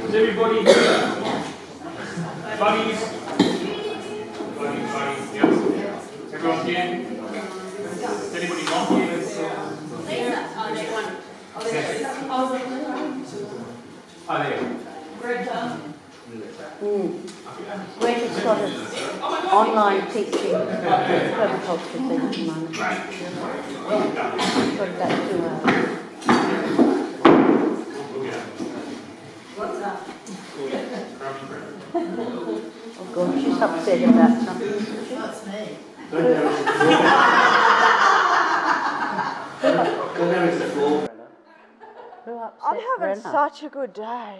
Is everybody here? Buddies? Buddies, yes. Everyone here? Is anybody not here? Oh, there. Greta. Greta's got an online teaching permaculture thing at the moment. Right. Well done. Got about 2 hours. What's up? Oh God, she's upset about something. That's me. Who upset I'm having Brenna? such a good day.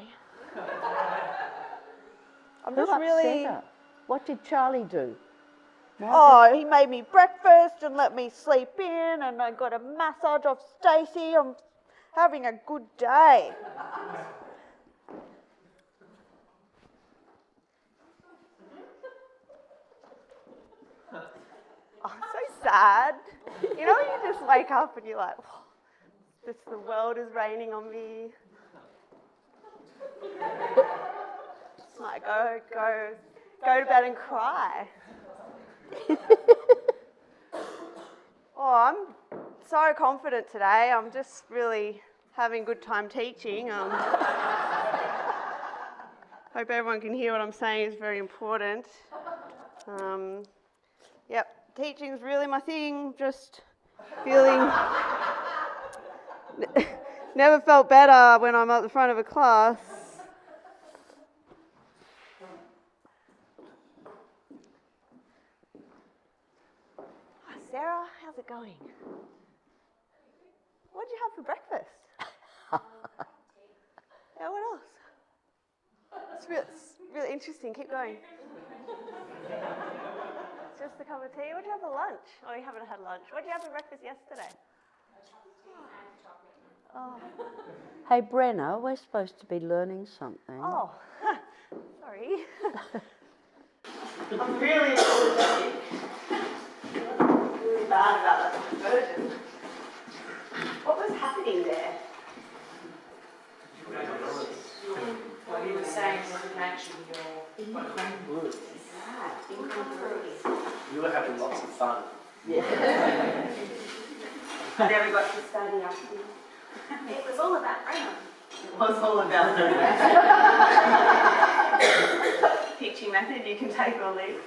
I'm Who just upset really. her? What did Charlie do? Oh, he made me breakfast and let me sleep in, and I got a massage off Stacey. I'm having a good day. I'm so sad. You know, you just wake up and you're like, oh, the world is raining on me. Just like, go to bed and cry. Oh, I'm so confident today. I'm just really having a good time teaching. Hope everyone can hear what I'm saying. It's very important. Yep, teaching's really my thing. Just feeling... Never felt better when I'm at the front of a class. Hi, Sarah, how's it going? What did you have for breakfast? Yeah, what else? It's really interesting. Keep going. Just a cup of tea. What did you have for lunch? Oh, you haven't had lunch. What did you have for breakfast yesterday? Oh. Hey Brenna, we're supposed to be learning something. Oh, sorry. I'm really apologetic. Really bad about that version. What was happening there? What you were saying was matching your Incongruity. Incongruity. You were having lots of fun. Yeah. I never got to study after. It was all about Brenna. It was all about Brenna. Teaching method you can take or leave.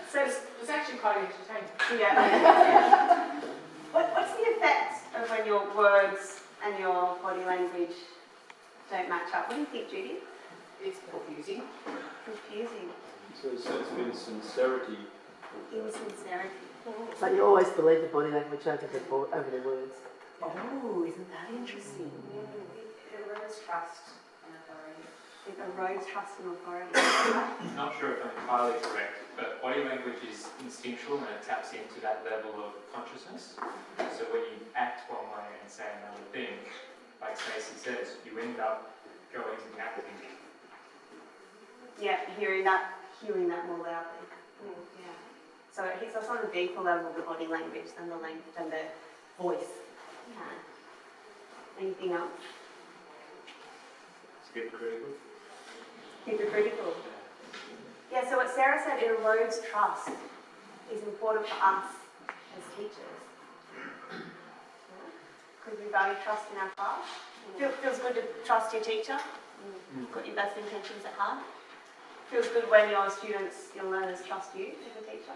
So It was actually quite entertaining. yeah. What's the effect of when your words and your body language don't match up? What do you think, Judy? It's confusing. Confusing. So a sense of insincerity. Insincerity. But you always believe the body language over the words. Oh, isn't that interesting? It erodes trust and authority. It erodes trust and authority. Not sure if I'm entirely correct, but body language is instinctual and it taps into that level of consciousness. So when you act one way and say another thing, like Stacey says, you end up going and acting. Yeah, hearing that more loudly. Yeah. So it hits us on a deeper level of the body language than the voice. Yeah. Anything else? It's hypocritical. Hypocritical. Yeah, so what Sarah said, it erodes trust, is important for us as teachers. Because we value trust in our class. Feels good to trust your teacher. Got your best intentions at heart. Feels good when your students, your learners trust you as a teacher.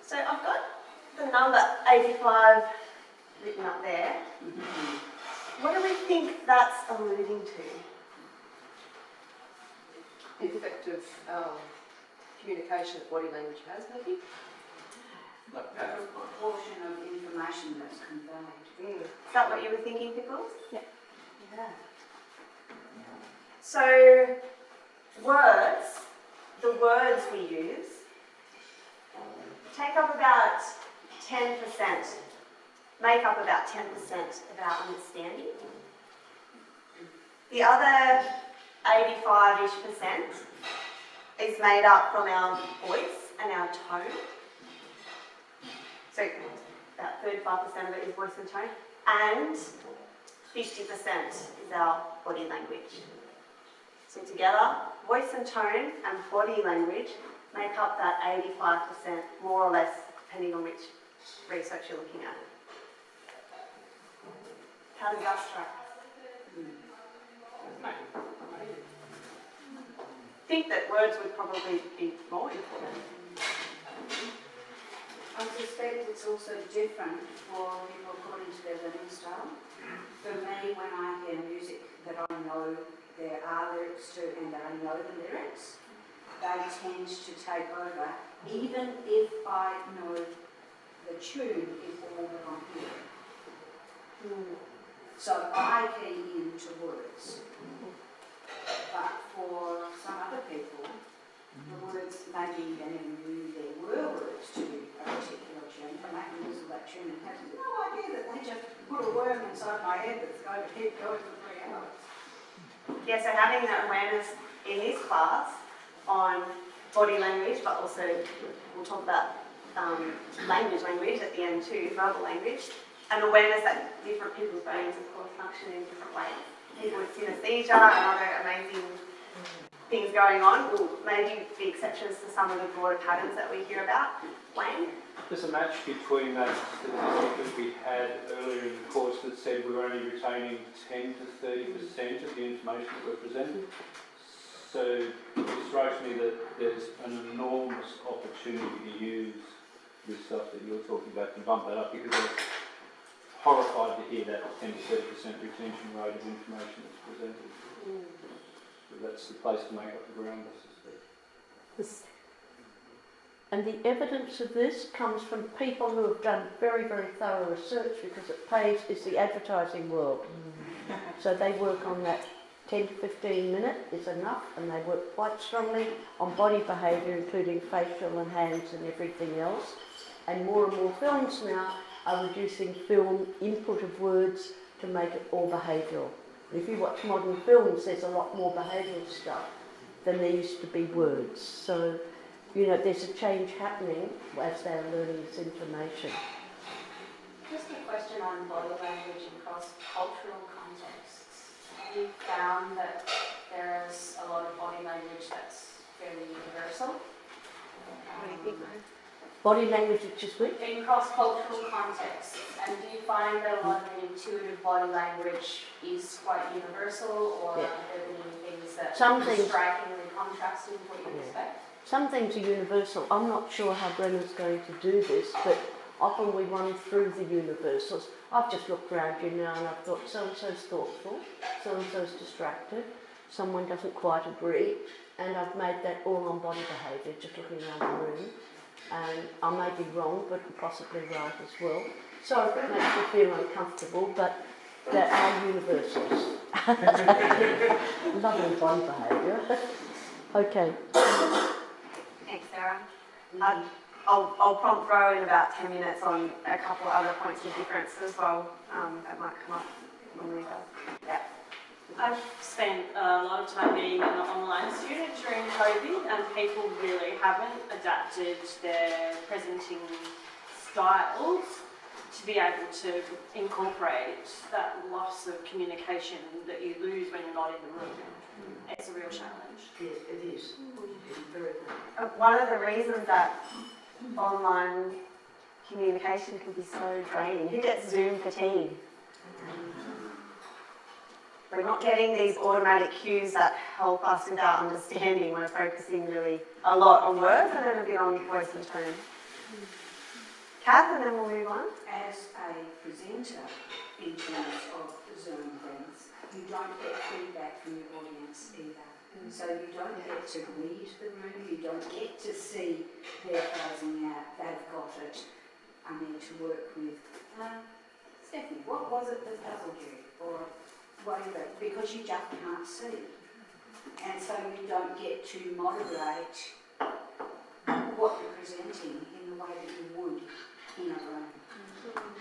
So I've got the number 85 written up there. What do we think that's alluding to? The effect of communication that body language has, maybe? The proportion of information that's conveyed. Is that what you were thinking, Pickles? Yeah. Yeah. So, the words we use, take up about 10%, make up about 10% of our understanding. The other 85-ish% is made up from our voice and our tone. So about 35% of it is voice and tone. And 50% is our body language. So together, voice and tone and body language make up that 85%, more or less, depending on which research you're looking at. How does that strike? I think that words would probably be more important. I suspect it's also different for people according to their learning style. For me, when I hear music that I know there are lyrics to and that I know the lyrics, they tend to take over, even if I know the tune is all that I'm hearing. So I key into words. But for some other people, the words, maybe they never knew there were words to a particular tune, and they can whistle that tune and have no idea that they just put a worm inside my head that's going to keep going for 3 hours. Yeah, so having that awareness in this class on body language, but also we'll talk about language at the end too, verbal language, and awareness that different people's brains, of course, function in different ways. People with synesthesia and other amazing things going on will maybe be exceptions to some of the broader patterns that we hear about. Wayne? There's a match between that statistic that we had earlier in the course that said we're only retaining 10 to 30% of the information that we're presented. So it strikes me that there's an enormous opportunity to use this stuff that you're talking about to bump that up, because I was horrified to hear that 10 to 30% retention rate of information that's presented. So that's the place to make up the ground, I suspect. And the evidence of this comes from people who have done very, very thorough research, because it pays is the advertising world. So they work on that 10 to 15 minute is enough, and they work quite strongly on body behaviour, including facial and hands and everything else. And more films now are reducing film input of words to make it all behavioural. If you watch modern films, there's a lot more behavioural stuff than there used to be words. So, you know, there's a change happening as they're learning this information. Just a question on body language in cross-cultural contexts. Have you found that there is a lot of body language that's fairly universal? What do you think, Mike? Body language, which is which? In cross-cultural contexts, and do you find that a lot of the intuitive body language is quite universal, or Yeah. are there any things that Some are things- strikingly contrasted with what you expect? Some things are universal. I'm not sure how Brenna's going to do this, but often we run through the universals. I've just looked around you now and I've thought so-and-so's thoughtful, so-and-so's distracted, someone doesn't quite agree, and I've made that all on body behaviour, just looking around the room. And I may be wrong, but possibly right as well. So if it makes you feel uncomfortable, but there are universals. Lovely body behaviour. Okay. Thanks, Sarah. I'll prompt Ro in about 10 minutes on a couple of other points of difference as well. That might come up when we go. Yeah. I've spent a lot of time being an online student during COVID, and people really haven't adapted their presenting styles to be able to incorporate that loss of communication that you lose when you're not in the room. It's a real challenge. Yes, it is. It's very good. One of the reasons that online communication can be so draining, who gets Zoom fatigue? We're not getting these automatic cues that help us with our understanding. We're focusing really a lot on words and then a bit on voice and tone. Kath, and then we'll move on. As a presenter in terms of Zoom things, you don't get feedback from your audience either. So you don't get to read the room, you don't get to see their closing out, they've got it. I need to work with, Stephanie, what was it that puzzled you? Or whatever, because you just can't see. And so you don't get to moderate what you're presenting in the way that you would in a room.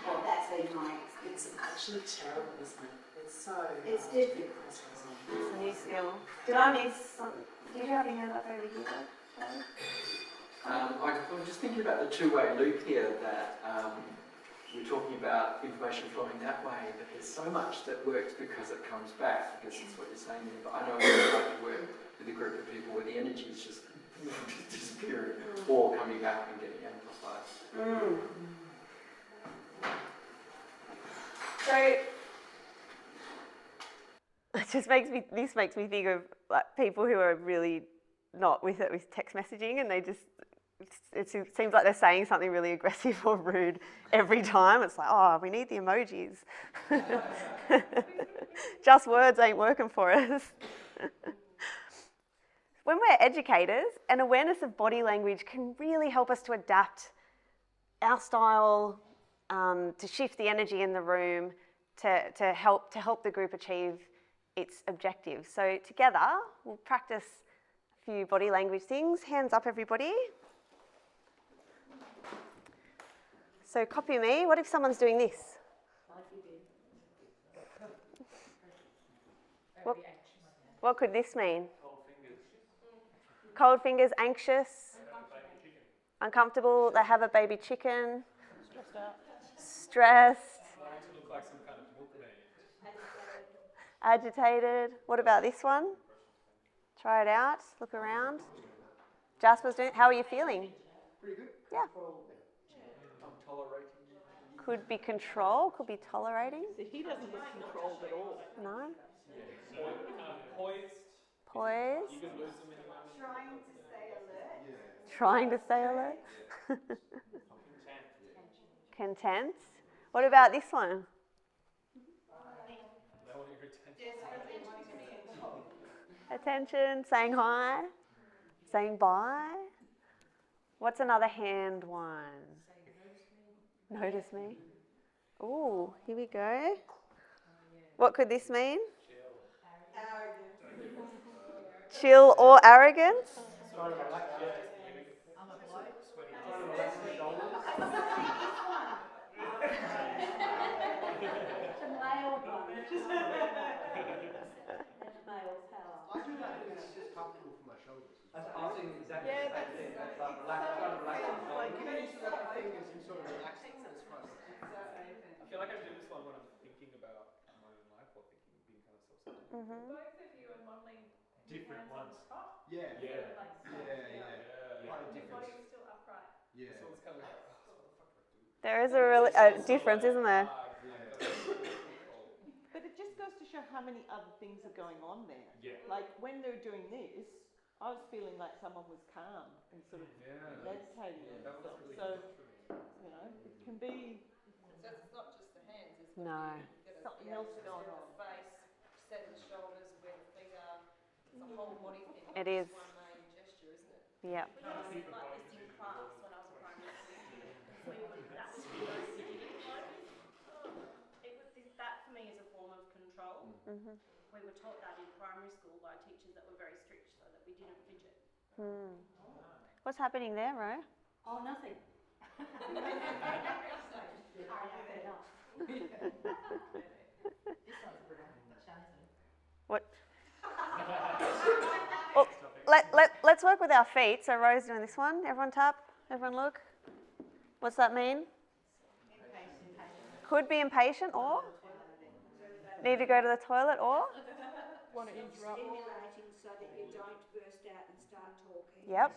Well, that's been my experience. It's actually terrible, isn't it? It's so... It's difficult. It's a new skill. Did I miss something? Did you have your hand up over here though? I'm just thinking about the two-way loop here, that we're talking about information flowing that way, but there's so much that works because it comes back, because it's what you're saying there. But I know it's hard to work with a group of people where the energy is just disappearing or coming back and getting amplified. So this makes me think of like people who are really not with it with text messaging, and it seems like they're saying something really aggressive or rude every time. It's like, oh, we need the emojis. Just words ain't working for us. When we're educators, an awareness of body language can really help us to adapt our style, to shift the energy in the room, to help the group achieve its objectives. So together, we'll practice a few body language things. Hands up, everybody. So copy me. What if someone's doing this? What could this mean? Cold fingers, anxious, uncomfortable. They have a baby chicken. Stressed. Agitated. What about this one? Try it out. Look around. Jasper's doing it. How are you feeling? Pretty good. Yeah. I'm tolerating. Could be control. Could be tolerating. So he doesn't look controlled at all. No. So poised. Poised. You can lose them in a moment. Trying to stay alert. Content. What about this one? Attention, saying hi, saying bye. What's another hand one? Notice me. Ooh, here we go. What could this mean? Chill or arrogance? I do that because it's just comfortable for my shoulders. I was thinking exactly the same thing. It's like trying to relax the shoulders. Like giving into the fingers and sort of relaxing. It's quite nice. I feel like I do this one when I'm thinking about my own life or thinking, being kind of self-centered. Both of you are modelling Different ones. Yeah. Yeah. Quite a Your difference. body's still upright. Yeah. So it's kind of like, what the fuck do I do? There is a difference, isn't there? But it just goes to show how many other things are going on there. Yeah. Like when they're doing this, I was feeling like someone was calm and sort of meditating. That was really So, you know, it can be So it's not just the hands, it's No. something else going on. the face, set the shoulders, where the feet are. It's a whole body thing. It is. One main gesture, isn't it? Yeah. We used like this in class when I was a primary school. That was really fidgeting. That for me is a form of control. Mm-hmm. We were taught that in primary school by teachers that were very strict so that we didn't fidget. What's happening there, Ro? Oh, nothing. What? Well, let's work with our feet. So Ro's doing this one. Everyone tap. Everyone look. What's that mean? Could be impatient or need to go to the toilet or Want to interrupt? Stimulating so that you don't burst out and start talking. Yep.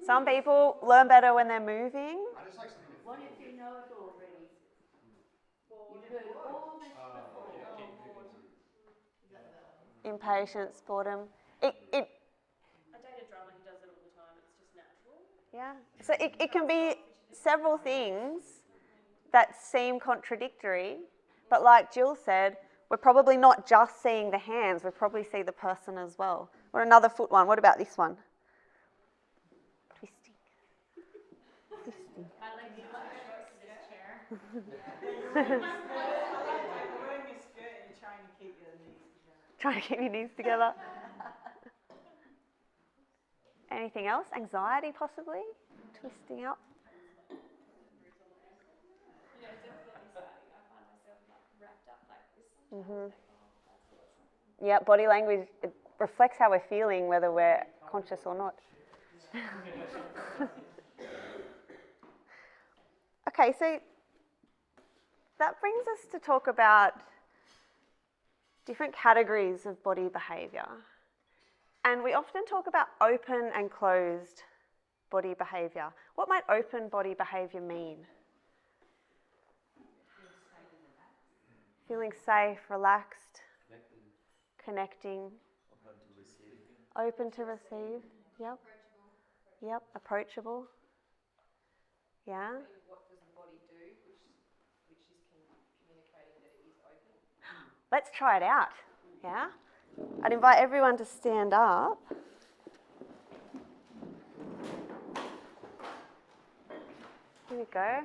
Some people learn better when they're moving. I just like something. What if you know it already? You've heard all this before. Impatience, boredom. I date a drummer who does it all the time. It's just natural. Yeah. So it can be several things that seem contradictory, but like Jill said, we're probably not just seeing the hands, we probably see the person as well. Or another foot one. What about this one? Twisting. Twisting. My legs are too short for this chair. Wearing your skirt and you're trying to keep your knees together. Trying to keep your knees together. Anything else? Anxiety possibly? Twisting up. Yeah, definitely starting. I find myself like wrapped up like this sometimes. Mhm. Like, oh, that's awesome. Yeah, body language, it reflects how we're feeling, whether we're conscious or not. Okay, so that brings us to talk about different categories of body behaviour. And we often talk about open and closed body behaviour. What might open body behaviour mean? Feeling safe, relaxed, connecting, open to receive. Yep. Yep, approachable. Yeah. What does the body do, which is communicating that it is open? Let's try it out. Yeah. I'd invite everyone to stand up. Here we go.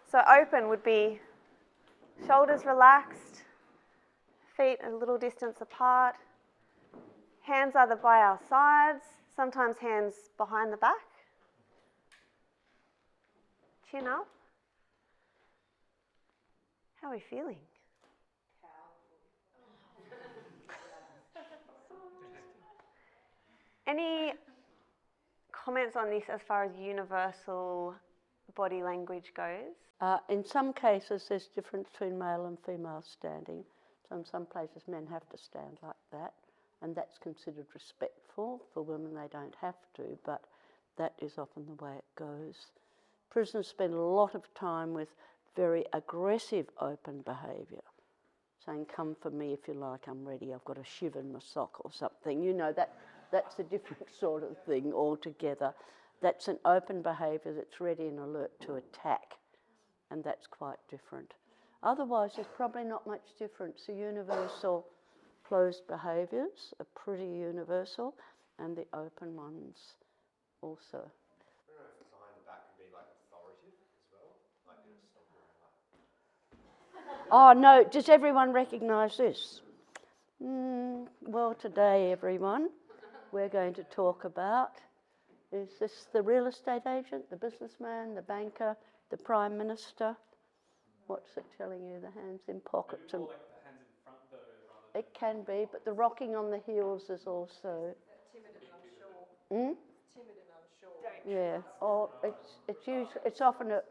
So open would be shoulders relaxed, feet a little distance apart, hands either by our sides, sometimes hands behind the back, chin up. How are we feeling? Any comments on this as far as universal body language goes? In some cases, there's difference between male and female standing. So in some places, men have to stand like that, and that's considered respectful. For women, they don't have to, but that is often the way it goes. Prisoners spend a lot of time with very aggressive open behaviour, saying, "Come for me if you like, I'm ready, I've got a shiv in my sock," or something. You know, that's a different sort of thing altogether. That's an open behaviour that's ready and alert to attack, and that's quite different. Otherwise, there's probably not much difference. The universal closed behaviours are pretty universal, and the open ones also. I don't know if behind the back can be like authoritative as well, like stomping around like. Oh no, does everyone recognise this? Well, today, everyone, we're going to talk about, is this the real estate agent, the businessman, the banker, the Prime Minister? What's it telling you? The hands in pockets? Maybe more like the hands in front though, rather than... It can be, but the rocking on the heels is also... Timid and unsure. Timid and unsure. Yeah. Oh, it's often a...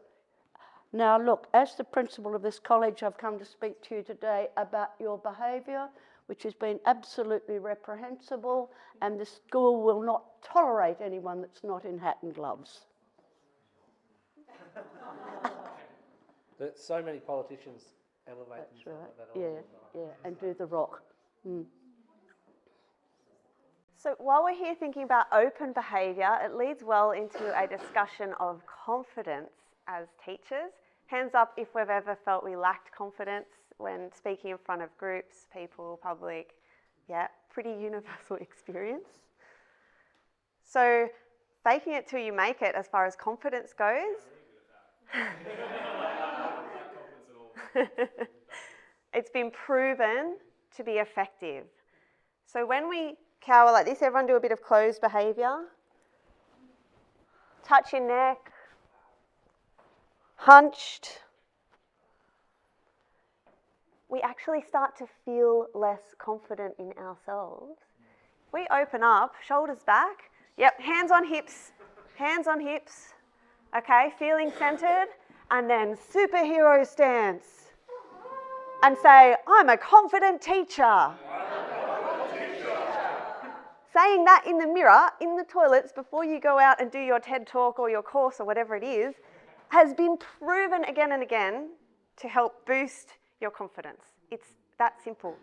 Now look, as the principal of this college, I've come to speak to you today about your behaviour, which has been absolutely reprehensible, and the school will not tolerate anyone that's not in hat and gloves. So many politicians elevate That's themselves right. like that all the time. And do the rock. So while we're here thinking about open behaviour, it leads well into a discussion of confidence as teachers. Hands up if we've ever felt we lacked confidence when speaking in front of groups, people, public. Yeah, pretty universal experience. So faking it till you make it as far as confidence goes. It's been proven to be effective. So when we cower like this, everyone do a bit of closed behaviour. Touch your neck. Hunched. We actually start to feel less confident in ourselves. We open up, shoulders back. Yep, hands on hips. Hands on hips. Okay, feeling centered. And then superhero stance. And say, "I'm a confident teacher." Saying that in the mirror, in the toilets, before you go out and do your TED Talk or your course or whatever it is, has been proven again and again to help boost your confidence. It's that simple.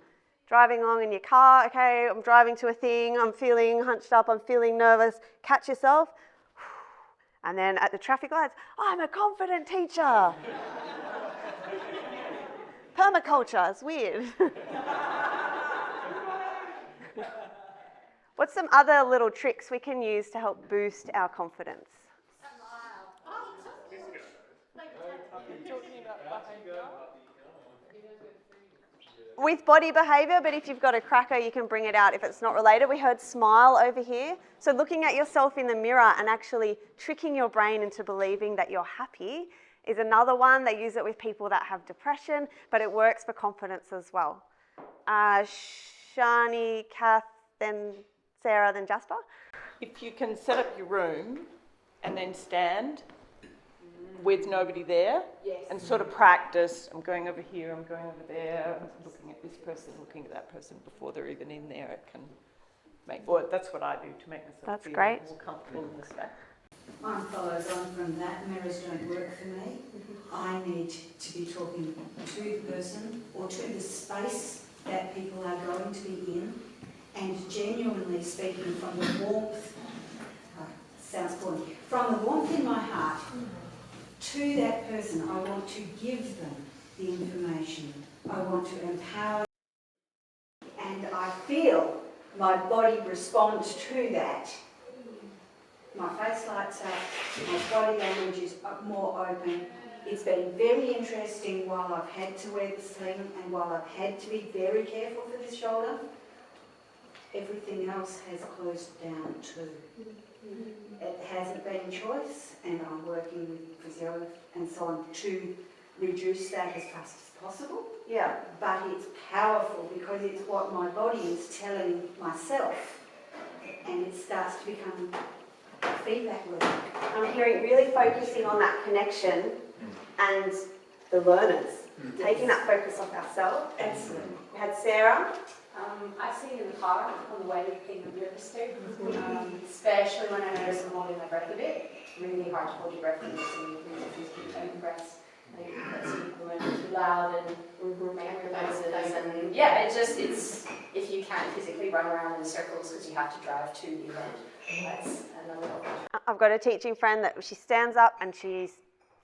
Driving along in your car, okay, I'm driving to a thing, I'm feeling hunched up, I'm feeling nervous, catch yourself. And then at the traffic lights, "I'm a confident teacher." Permaculture, it's weird. What's some other little tricks we can use to help boost our confidence? With body behaviour, but if you've got a cracker, you can bring it out if it's not related. We heard smile over here. So looking at yourself in the mirror and actually tricking your brain into believing that you're happy is another one. They use it with people that have depression, but it works for confidence as well. Shani, Kath, then Sarah, then Jasper. If you can set up your room and then stand with nobody there, Yes. and sort of practice. I'm going over here, I'm going over there, I'm looking at this person, looking at that person before they're even in there. It can make, well, that's what I do to make myself feel more comfortable in the space. Mine follows on from that. Mirrors don't work for me. I need to be talking to the person or to the space that people are going to be in, and genuinely speaking from the warmth, sounds corny, from the warmth in my heart to that person. I want to give them the information. I want to empower, and I feel my body responds to that. My face lights up, my body language is more open. It's been very interesting while I've had to wear the sling and while I've had to be very careful for this shoulder. Everything else has closed down too. It hasn't been choice, and I'm working with physio and so on to reduce that as fast as possible. Yeah. But it's powerful because it's what my body is telling myself, and it starts to become feedback loop. I'm hearing really focusing on that connection and the learners, taking that focus off ourselves. Excellent. We had Sarah. I sing in the car on the way to Quinlan especially when I notice I'm holding my breath a bit. It's really hard to hold your breath when you're singing. You keep taking breaths. Like, that's too loud and make your noises. And yeah, it's if you can't physically run around in circles because you have to drive to the event, that's another option. I've got a teaching friend that she stands up and she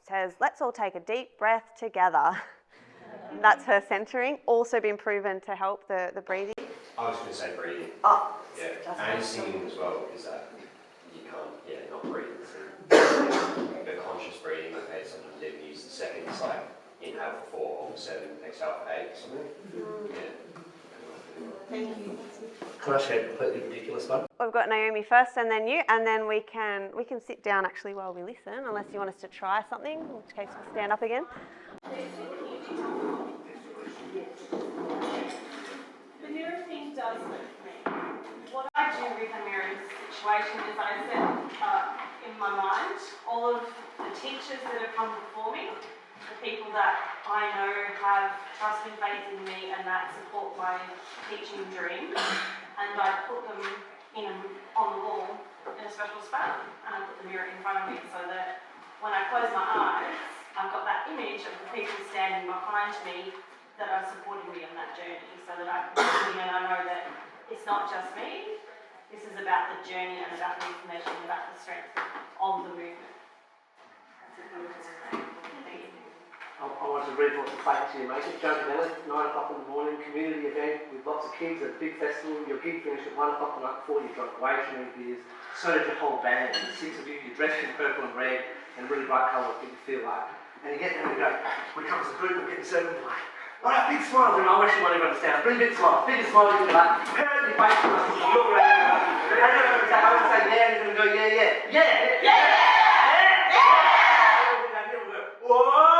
says, let's all take a deep breath together. That's her centering. Also been proven to help the breathing. I was going to say breathing. Oh, Yeah, and singing as well, because you can't, not breathe. The conscious breathing, okay, sometimes they even use the seconds, like inhale for 4, 7, exhale for 8, something. Yeah. Thank you. Can I share a completely ridiculous one? We've got Naomi first and then you, and then we can sit down actually while we listen, unless you want us to try something, in which case we'll stand up again. The mirror thing does work for me. What I do with a mirror situation is I set in my mind all of the teachers that have come before me, the people that I know have trust and faith in me and that support my teaching dream, and I put them on the wall in a special spot, and I put the mirror in front of me so that when I close my eyes, I've got that image of the people standing behind me that are supporting me on that journey, so that I can see and I know that it's not just me. This is about the journey and about the information, about the strength of the movement. I want to reinforce the fact that you make it. Joe Canelli, 9 o'clock in the morning, community event with lots of kids at a big festival. Your gig finished at 1 o'clock the night before. You've got way too many beers. So did your whole band. The 6 of you, you're dressed in purple and red and really bright colours that you feel like. And you get there and you go, we come as a group, we're getting served and like, all right, big smiles, and I wish you want everyone to stand up. Really big smiles, biggest smile you can like, parent your face, and you look around, and I'm going to say yeah, and you're going to go yeah, yeah, yeah, yeah, yeah, yeah, whoa!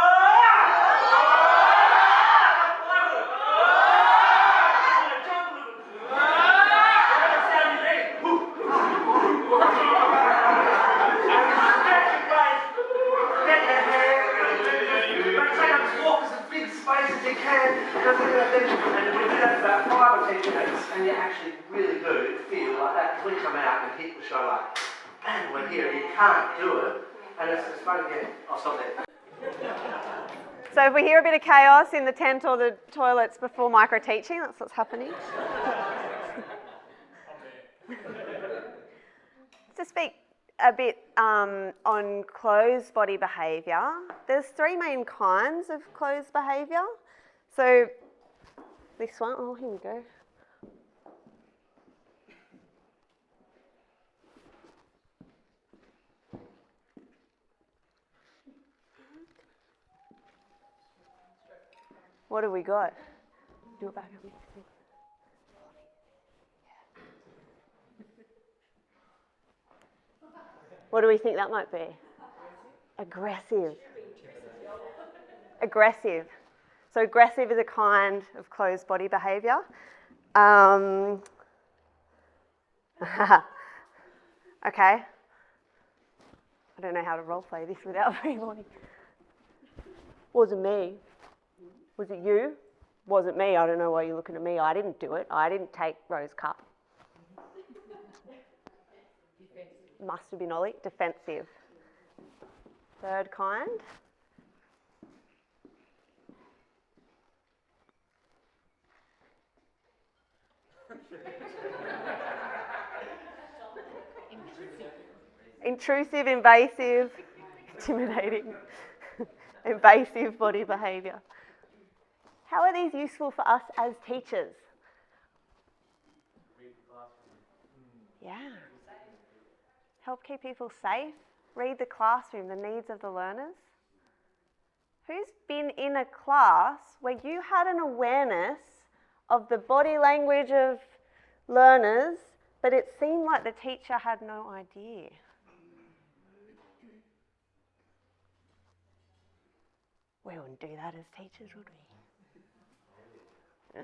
And we do that for about 5 or 10 minutes, and you actually really do feel like that will come out and hit the show like, and we're here, you can't do it, and it's funny, yeah, I'll stop there. So if we hear a bit of chaos in the tent or the toilets before micro teaching, that's what's happening. To speak a bit on closed body behaviour, there's 3 main kinds of closed behaviour. So this one, oh, here we go. What have we got? Do it back. What do we think that might be? Aggressive. Aggressive. So aggressive is a kind of closed body behaviour. Okay. I don't know how to role play this without people. Wasn't me. Was it you? Wasn't me. I don't know why you're looking at me. I didn't do it. I didn't take Rose cup. Must have been Ollie. Defensive. Third kind. Intrusive, invasive, intimidating, invasive body behaviour. How are these useful for us as teachers? Yeah. Help keep people safe. Read the classroom, the needs of the learners. Who's been in a class where you had an awareness of the body language of learners, but it seemed like the teacher had no idea? We wouldn't do that as teachers, would we?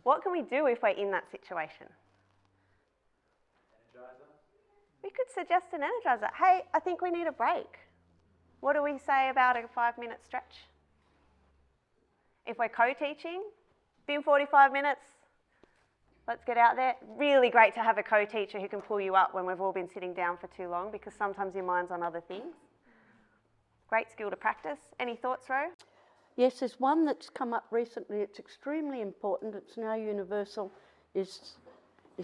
What can we do if we're in that situation? We could suggest an energizer. Hey, I think we need a break. What do we say about a 5-minute stretch? If we're co-teaching, been 45 minutes, let's get out there. Really great to have a co-teacher who can pull you up when we've all been sitting down for too long, because sometimes your mind's on other things. Great skill to practice. Any thoughts, Ro? Yes, there's one that's come up recently. It's extremely important. It's now universal. Is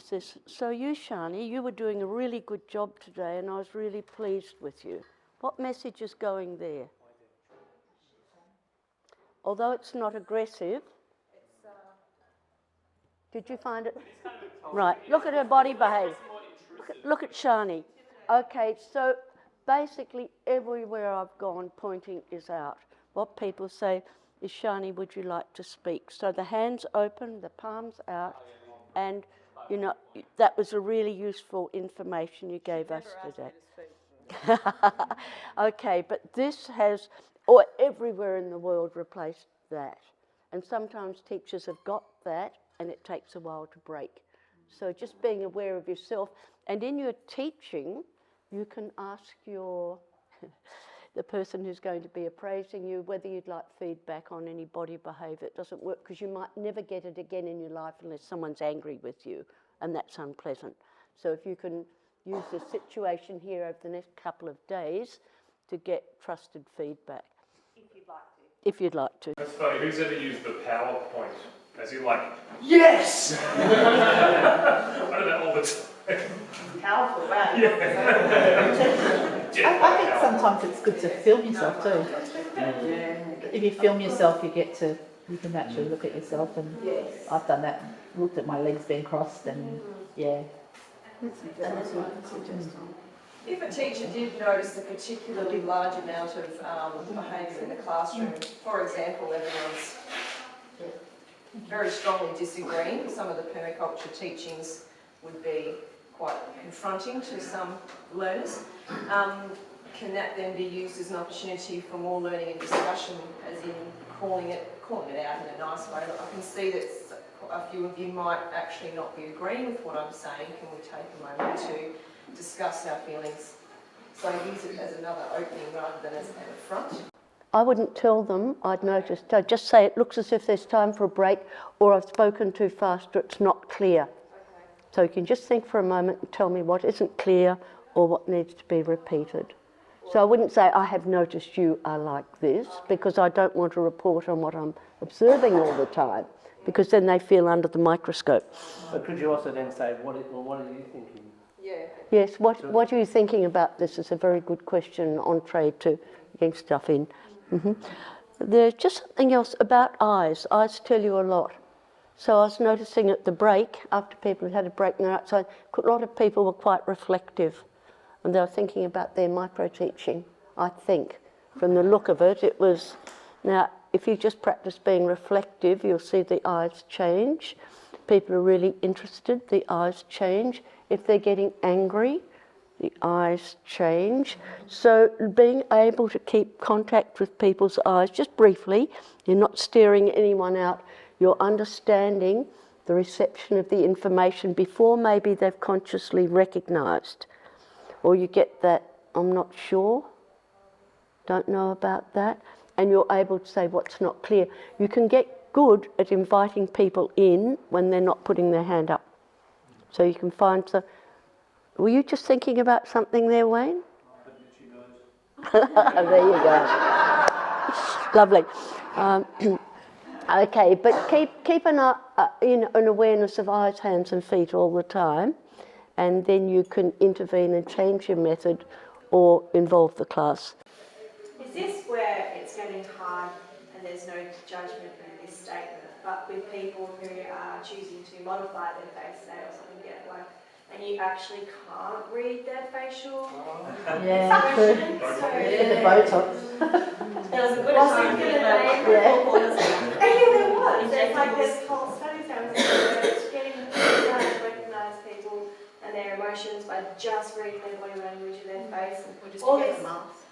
this? So you, Shani, you were doing a really good job today, and I was really pleased with you. What message is going there? Although it's not aggressive. Did you find it? Right. Look at her body behaviour. Look at Shani. Okay, so basically everywhere I've gone, pointing is out. What people say is, Shani, would you like to speak? So the hands open, the palms out, and you know, that was a really useful information you gave us today. Okay, but this has, or everywhere in the world, replaced that. And sometimes teachers have got that, and it takes a while to break. So just being aware of yourself, and in your teaching, you can ask the person who's going to be appraising you whether you'd like feedback on any body behaviour. It doesn't work because you might never get it again in your life unless someone's angry with you, and that's unpleasant. So if you can use this situation here over the next couple of days to get trusted feedback. If you'd like to. That's funny. Who's ever used the PowerPoint? As in, like, yes! I do that all the time. Powerful, wow. I think sometimes it's good to film yourself too. If you film yourself, you can actually look at yourself, and I've done that. Looked at my legs being crossed, and yeah. If a teacher did notice a particularly large amount of behaviour in the classroom, for example, everyone's very strongly disagreeing, some of the permaculture teachings would be quite confronting to some learners. Can that then be used as an opportunity for more learning and discussion, as in calling it out in a nice way? I can see that a few of you might actually not be agreeing with what I'm saying. Can we take a moment to discuss our feelings? So use it as another opening rather than as an affront. I wouldn't tell them. I'd just say it looks as if there's time for a break, or I've spoken too fast, or it's not clear. Okay. So you can just think for a moment and tell me what isn't clear or what needs to be repeated. So I wouldn't say, I have noticed you are like this, because I don't want to report on what I'm observing all the time, because then they feel under the microscope. But could you also then say, what are you thinking? Yeah. Yes, what are you thinking about this is a very good question, entree to getting stuff in. Mm-hmm. There's just something else about eyes. Eyes tell you a lot. So I was noticing at the break, after people had had a break and they're outside, a lot of people were quite reflective, and they were thinking about their micro-teaching, I think. From the look of it, it was... Now, if you just practice being reflective, you'll see the eyes change. People are really interested, the eyes change. If they're getting angry, the eyes change. So being able to keep contact with people's eyes, just briefly, you're not staring anyone out, you're understanding the reception of the information before maybe they've consciously recognised. Or you get that, I'm not sure, don't know about that. and you're able to say what's not clear. You can get good at inviting people in when they're not putting their hand up. So you can find, were you just thinking about something there, Wayne? There you go. Lovely. Okay, but keep an awareness of eyes, hands and feet all the time, and then you can intervene and change your method or involve the class. Is this where it's getting hard and there's no judgment in this statement, but with people who are choosing to modify their face today or something, and you actually can't read their facial expression? So the Botox. There was a good example in there was. There's like this whole study where it's getting to recognise people and their emotions by just reading their body language and their face. Or just to get the mask.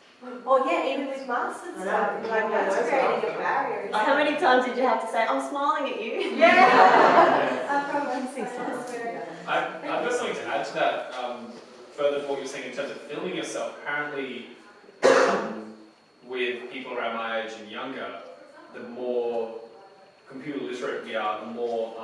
Oh yeah, even with masks and stuff. Like that's creating a barrier. How many times did you have to say, I'm smiling at you? Yeah. I'm probably I've got something to add to that, further to what you're saying in terms of filming yourself. Apparently, with people around my age and younger, the more computer literate we are, the more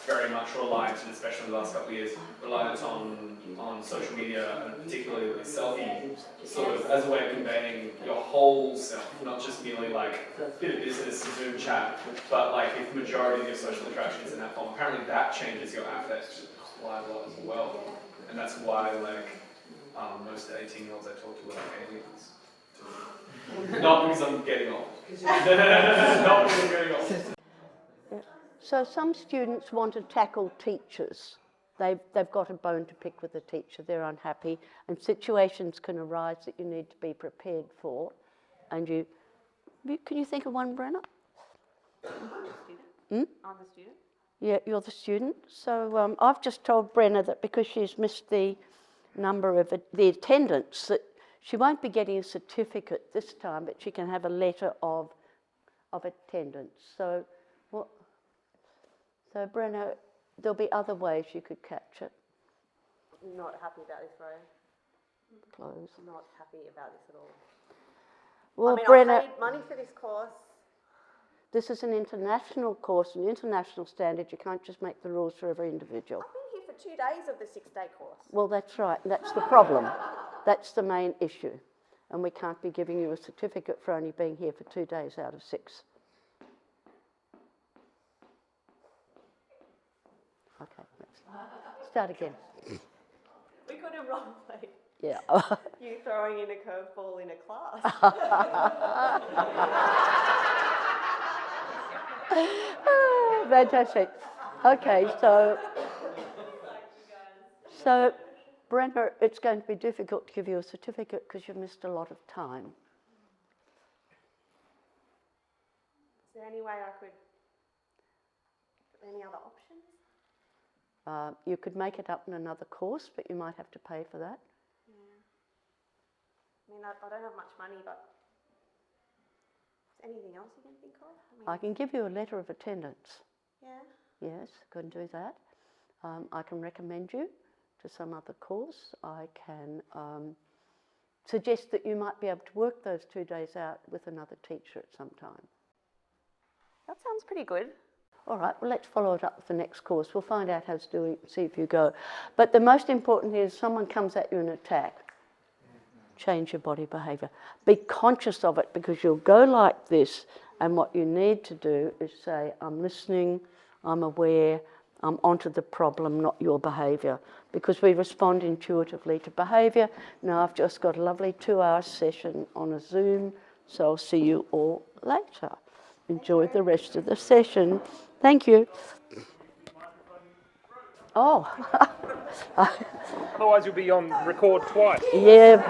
very much reliant, and especially in the last couple of years, reliant on social media, and particularly with selfie, sort of as a way of conveying your whole self, not just merely like a bit of business, Zoom chat, but like if the majority of your social interactions in that form, apparently that changes your affect quite a lot as well. And that's why like most 18-year-olds I talk to are like aliens. Not because I'm getting old. Not because I'm getting old. So some students want to tackle teachers. They've got a bone to pick with the teacher, they're unhappy, and situations can arise that you need to be prepared for. And can you think of one, Brenna? I'm the student. I'm the student. Yeah, you're the student. So I've just told Brenna that because she's missed the number of the attendance, that she won't be getting a certificate this time, but she can have a letter of attendance. So Brenna, there'll be other ways you could catch it. Not happy about this, Ro. Close. Not happy about this at all. Well, Brenna, I paid money for this course. This is an international course, an international standard. You can't just make the rules for every individual. I've been here for 2 days of the 6-day course. Well, that's right. That's the problem. That's the main issue. And we can't be giving you a certificate for only being here for 2 days out of 6. Okay, let's start again. We could have role played. Yeah. You throwing in a curveball in a class. Fantastic. Okay, so Brenna, it's going to be difficult to give you a certificate because you've missed a lot of time. Is there any way I could, any other options? You could make it up in another course, but you might have to pay for that. Yeah. I mean, I don't have much money, but is there anything else you can think of? I can give you a letter of attendance. Yeah. Yes, I can do that. I can recommend you to some other course. I can suggest that you might be able to work those 2 days out with another teacher at some time. That sounds pretty good. All right, well, let's follow it up with the next course. We'll find out how to do it, see if you go. But the most important thing is someone comes at you in an attack. Change your body behaviour. Be conscious of it because you'll go like this, and what you need to do is say, I'm listening, I'm aware, I'm onto the problem, not your behaviour, because we respond intuitively to behaviour. Now, I've just got a lovely 2-hour session on a Zoom, so I'll see you all later. Enjoy the rest of the session. Thank you. Oh. Otherwise you'll be on record twice. Yeah.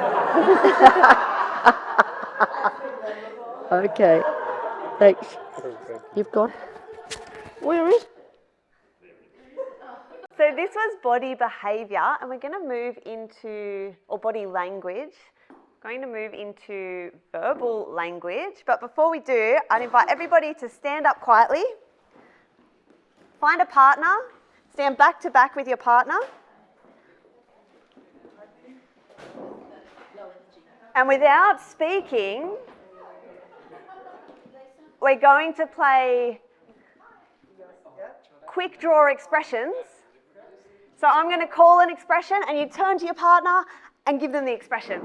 Okay. Thanks. You've got. Where is? So this was body behaviour, and we're going to move into, or body language. Going to move into verbal language, but before we do, I'd invite everybody to stand up quietly, find a partner, stand back to back with your partner, and without speaking, we're going to play quick draw expressions. So I'm going to call an expression and you turn to your partner and give them the expression.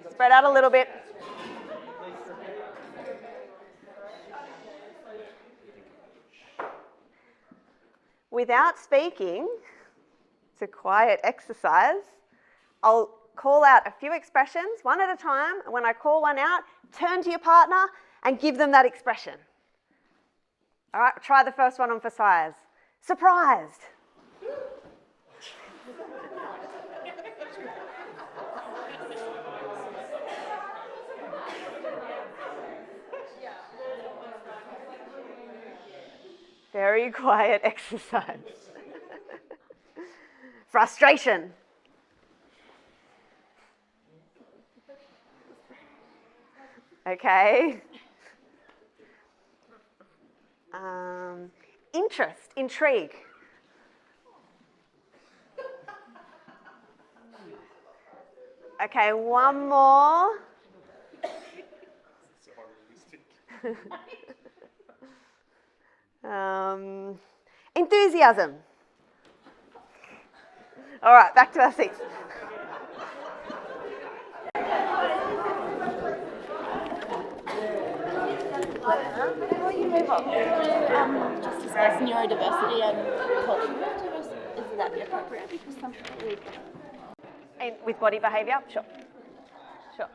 Spread out a little bit. Without speaking, it's a quiet exercise. I'll call out a few expressions, one at a time, and when I call one out, turn to your partner and give them that expression. All right, try the first one on for size. Surprised. Very quiet exercise. Frustration. Okay. Interest, intrigue. Okay, one more. Enthusiasm. All right, back to our seats. Before you move on, just discuss neurodiversity and cultural diversity. Would that be appropriate? Because some people And with body behaviour? Sure. Sure.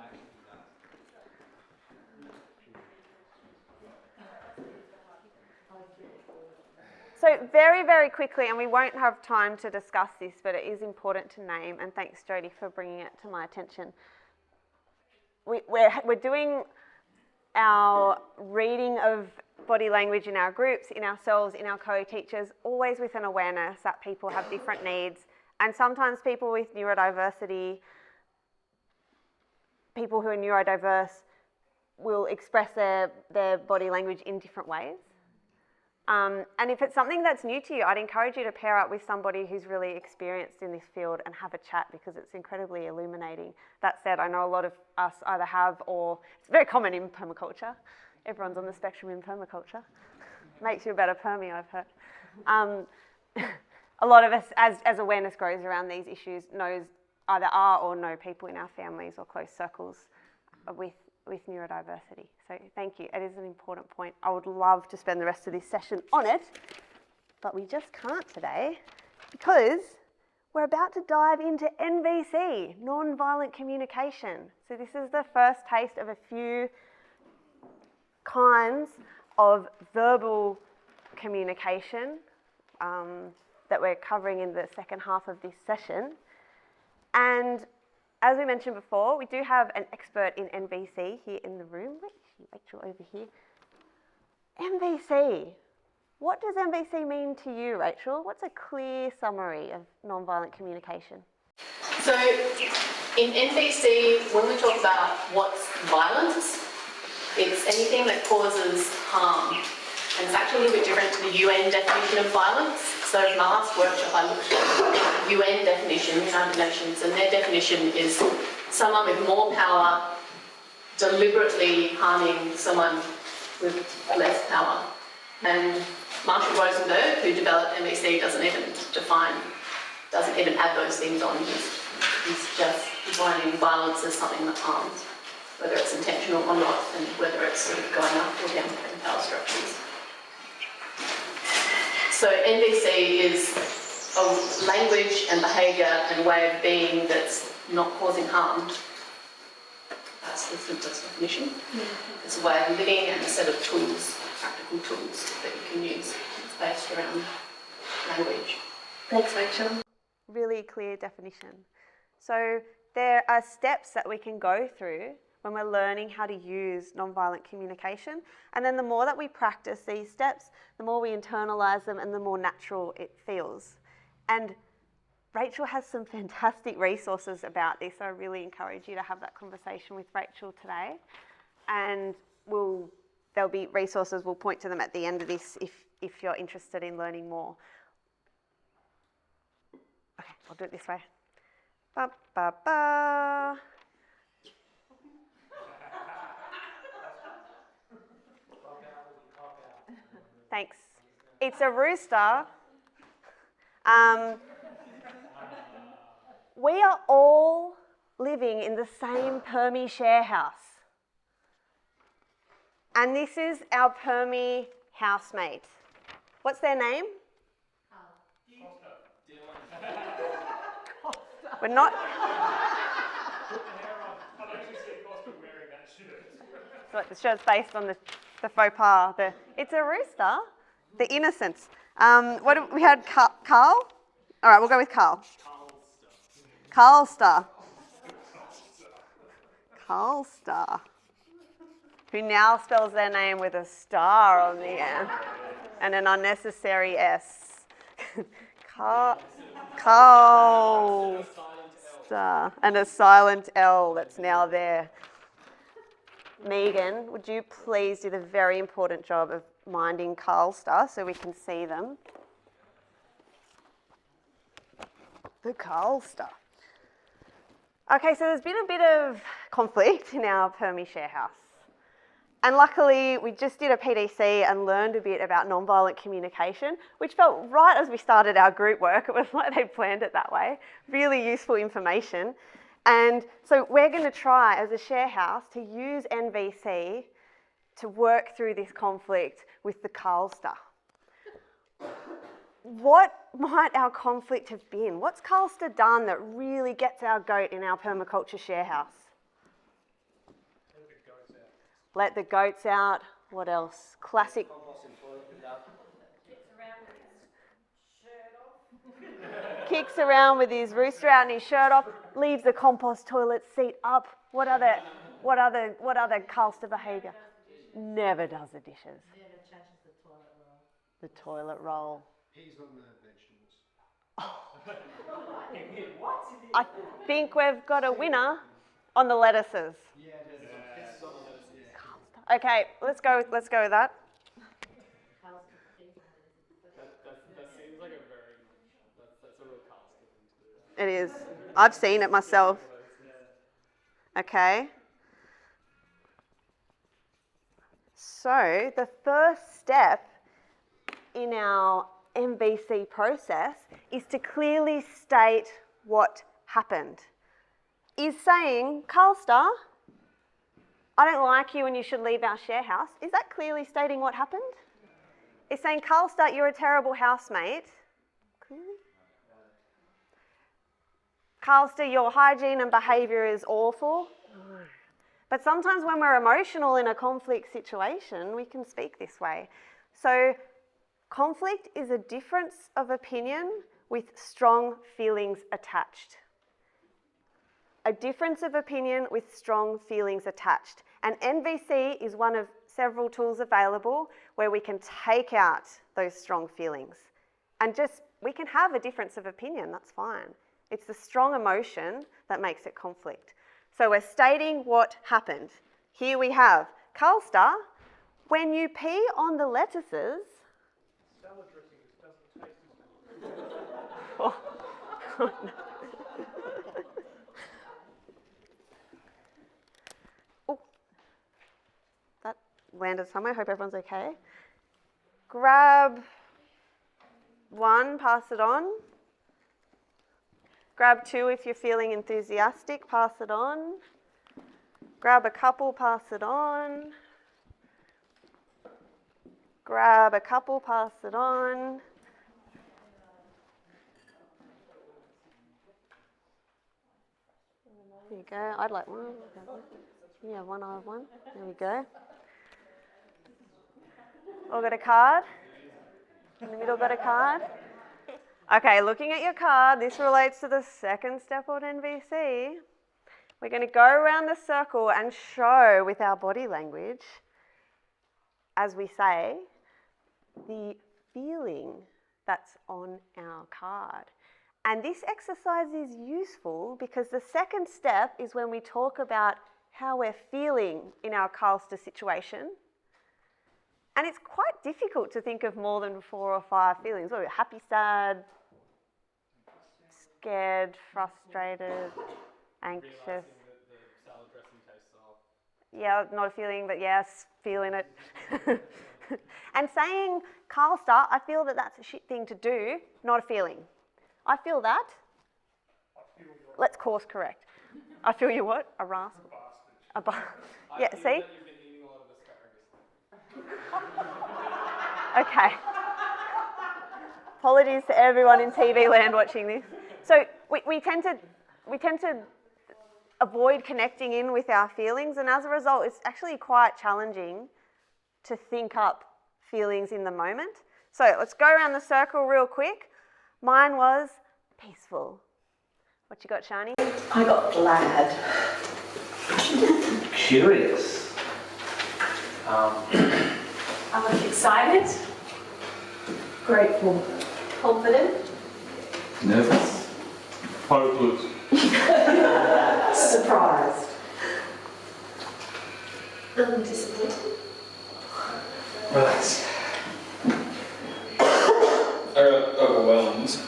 So very, very quickly, and we won't have time to discuss this, but it is important to name, and thanks Jodie for bringing it to my attention. We're doing our reading of body language in our groups, in ourselves, in our co-teachers, always with an awareness that people have different needs, and sometimes people with neurodiversity, people who are neurodiverse will express their body language in different ways. And if it's something that's new to you, I'd encourage you to pair up with somebody who's really experienced in this field and have a chat because it's incredibly illuminating. That said, I know a lot of us either have or it's very common in permaculture. Everyone's on the spectrum in permaculture. Makes you a better permie, I've heard. A lot of us, as awareness grows around these issues, knows either are or know people in our families or close circles with neurodiversity. So thank you. It is an important point. I would love to spend the rest of this session on it, but we just can't today because we're about to dive into NVC, non-violent communication. So this is the first taste of a few kinds of verbal communication that we're covering in the second half of this session. And as we mentioned before, we do have an expert in NVC here in the room. Rachel over here. NVC. What does NVC mean to you, Rachel? What's a clear summary of nonviolent communication? So in NVC, when we talk about what's violence, it's anything that causes harm. And it's actually a little bit different to the UN definition of violence. So in my last workshop, I looked at the UN definition, United Nations, and their definition is someone with more power deliberately harming someone with less power. And Marshall Rosenberg, who developed NVC, doesn't even add those things on. He's just defining violence as something that harms, whether it's intentional or not, and whether it's sort of going up or down in power structures. So NVC is a language and behaviour and way of being that's not causing harm. That's the simplest definition. It's a way of living and a set of tools, practical tools that you can use. It's based around language. Thanks, Rachel. Really clear definition. So there are steps that we can go through when we're learning how to use nonviolent communication. And then the more that we practice these steps, the more we internalise them and the more natural it feels. And Rachel has some fantastic resources about this. So I really encourage you to have that conversation with Rachel today. And there'll be resources, we'll point to them at the end of this if you're interested in learning more. Okay, I'll do it this way. Ba, ba, ba. Thanks. It's a rooster. We are all living in the same Permi share house. And this is our Permi housemate. What's their name? We're not... So the shirt's based on the faux pas. It's a rooster. The innocence. We had Carl? All right, we'll go with Carl. Carlster. Carlster. Who now spells their name with a star on the end and an unnecessary S. Carlster. And a silent L that's now there. Megan, would you please do the very important job of minding Carlster so we can see them? The Carlster. Okay, so there's been a bit of conflict in our Permi share house. And luckily, we just did a PDC and learned a bit about nonviolent communication, which felt right as we started our group work. It was like they planned it that way. Really useful information. And so we're going to try, as a share house, to use NVC to work through this conflict with the Carlster. What might our conflict have been? What's Carlster done that really gets our goat in our permaculture share house? Let the goats out. What else? Classic. Kicks around with his rooster out and his shirt off. Leaves the compost toilet seat up. What other Carlster behaviour? Never does the dishes. Never changes the toilet roll. The toilet roll. He's on the vegetables. I think we've got a winner on the lettuces. Yeah, it's on the lettuces. Okay, let's go with that. That seems like that's a real Carlster thing to do. It is. I've seen it myself. Okay. So the first step in our NVC process is to clearly state what happened. Is saying, Carlster, I don't like you and you should leave our share house. Is that clearly stating what happened? Is saying, Carlster, you're a terrible housemate. Clearly? Carlster, your hygiene and behaviour is awful. But sometimes when we're emotional in a conflict situation, we can speak this way. So conflict is a difference of opinion with strong feelings attached. A difference of opinion with strong feelings attached. And NVC is one of several tools available where we can take out those strong feelings. And we can have a difference of opinion, that's fine. It's the strong emotion that makes it conflict. So we're stating what happened. Here we have, Carlster, when you pee on the lettuces... Salad dressing doesn't taste as good. Oh, no. Oh, that landed somewhere. Hope everyone's okay. Grab one, pass it on. Grab two if you're feeling enthusiastic, pass it on. Grab a couple, pass it on. Grab a couple, pass it on. There you go. I'd like one. Yeah, one, I have one. There we go. All got a card? In the middle got a card? Okay, looking at your card, this relates to the second step on NVC. We're going to go around the circle and show with our body language, as we say, the feeling that's on our card. And this exercise is useful because the second step is when we talk about how we're feeling in our Carlster situation. And it's quite difficult to think of more than 4 or 5 feelings. What are we, happy, sad, scared, frustrated, anxious. Realising that the salad dressing tastes off. Yeah, not a feeling, but yes, feeling it. And saying, Carl Star, I feel that that's a shit thing to do, not a feeling. I feel that. Let's course correct. I feel you what? A rascal. Yeah, see? Okay. Apologies to everyone in TV land watching this. So we tend to avoid connecting in with our feelings, and as a result, it's actually quite challenging to think up feelings in the moment. So let's go around the circle real quick. Mine was peaceful. What you got, Shani? I got glad. Curious. I was excited, Grateful. confident, Nervous. Hopeless. Surprised. disappointed. Right. I got overwhelmed.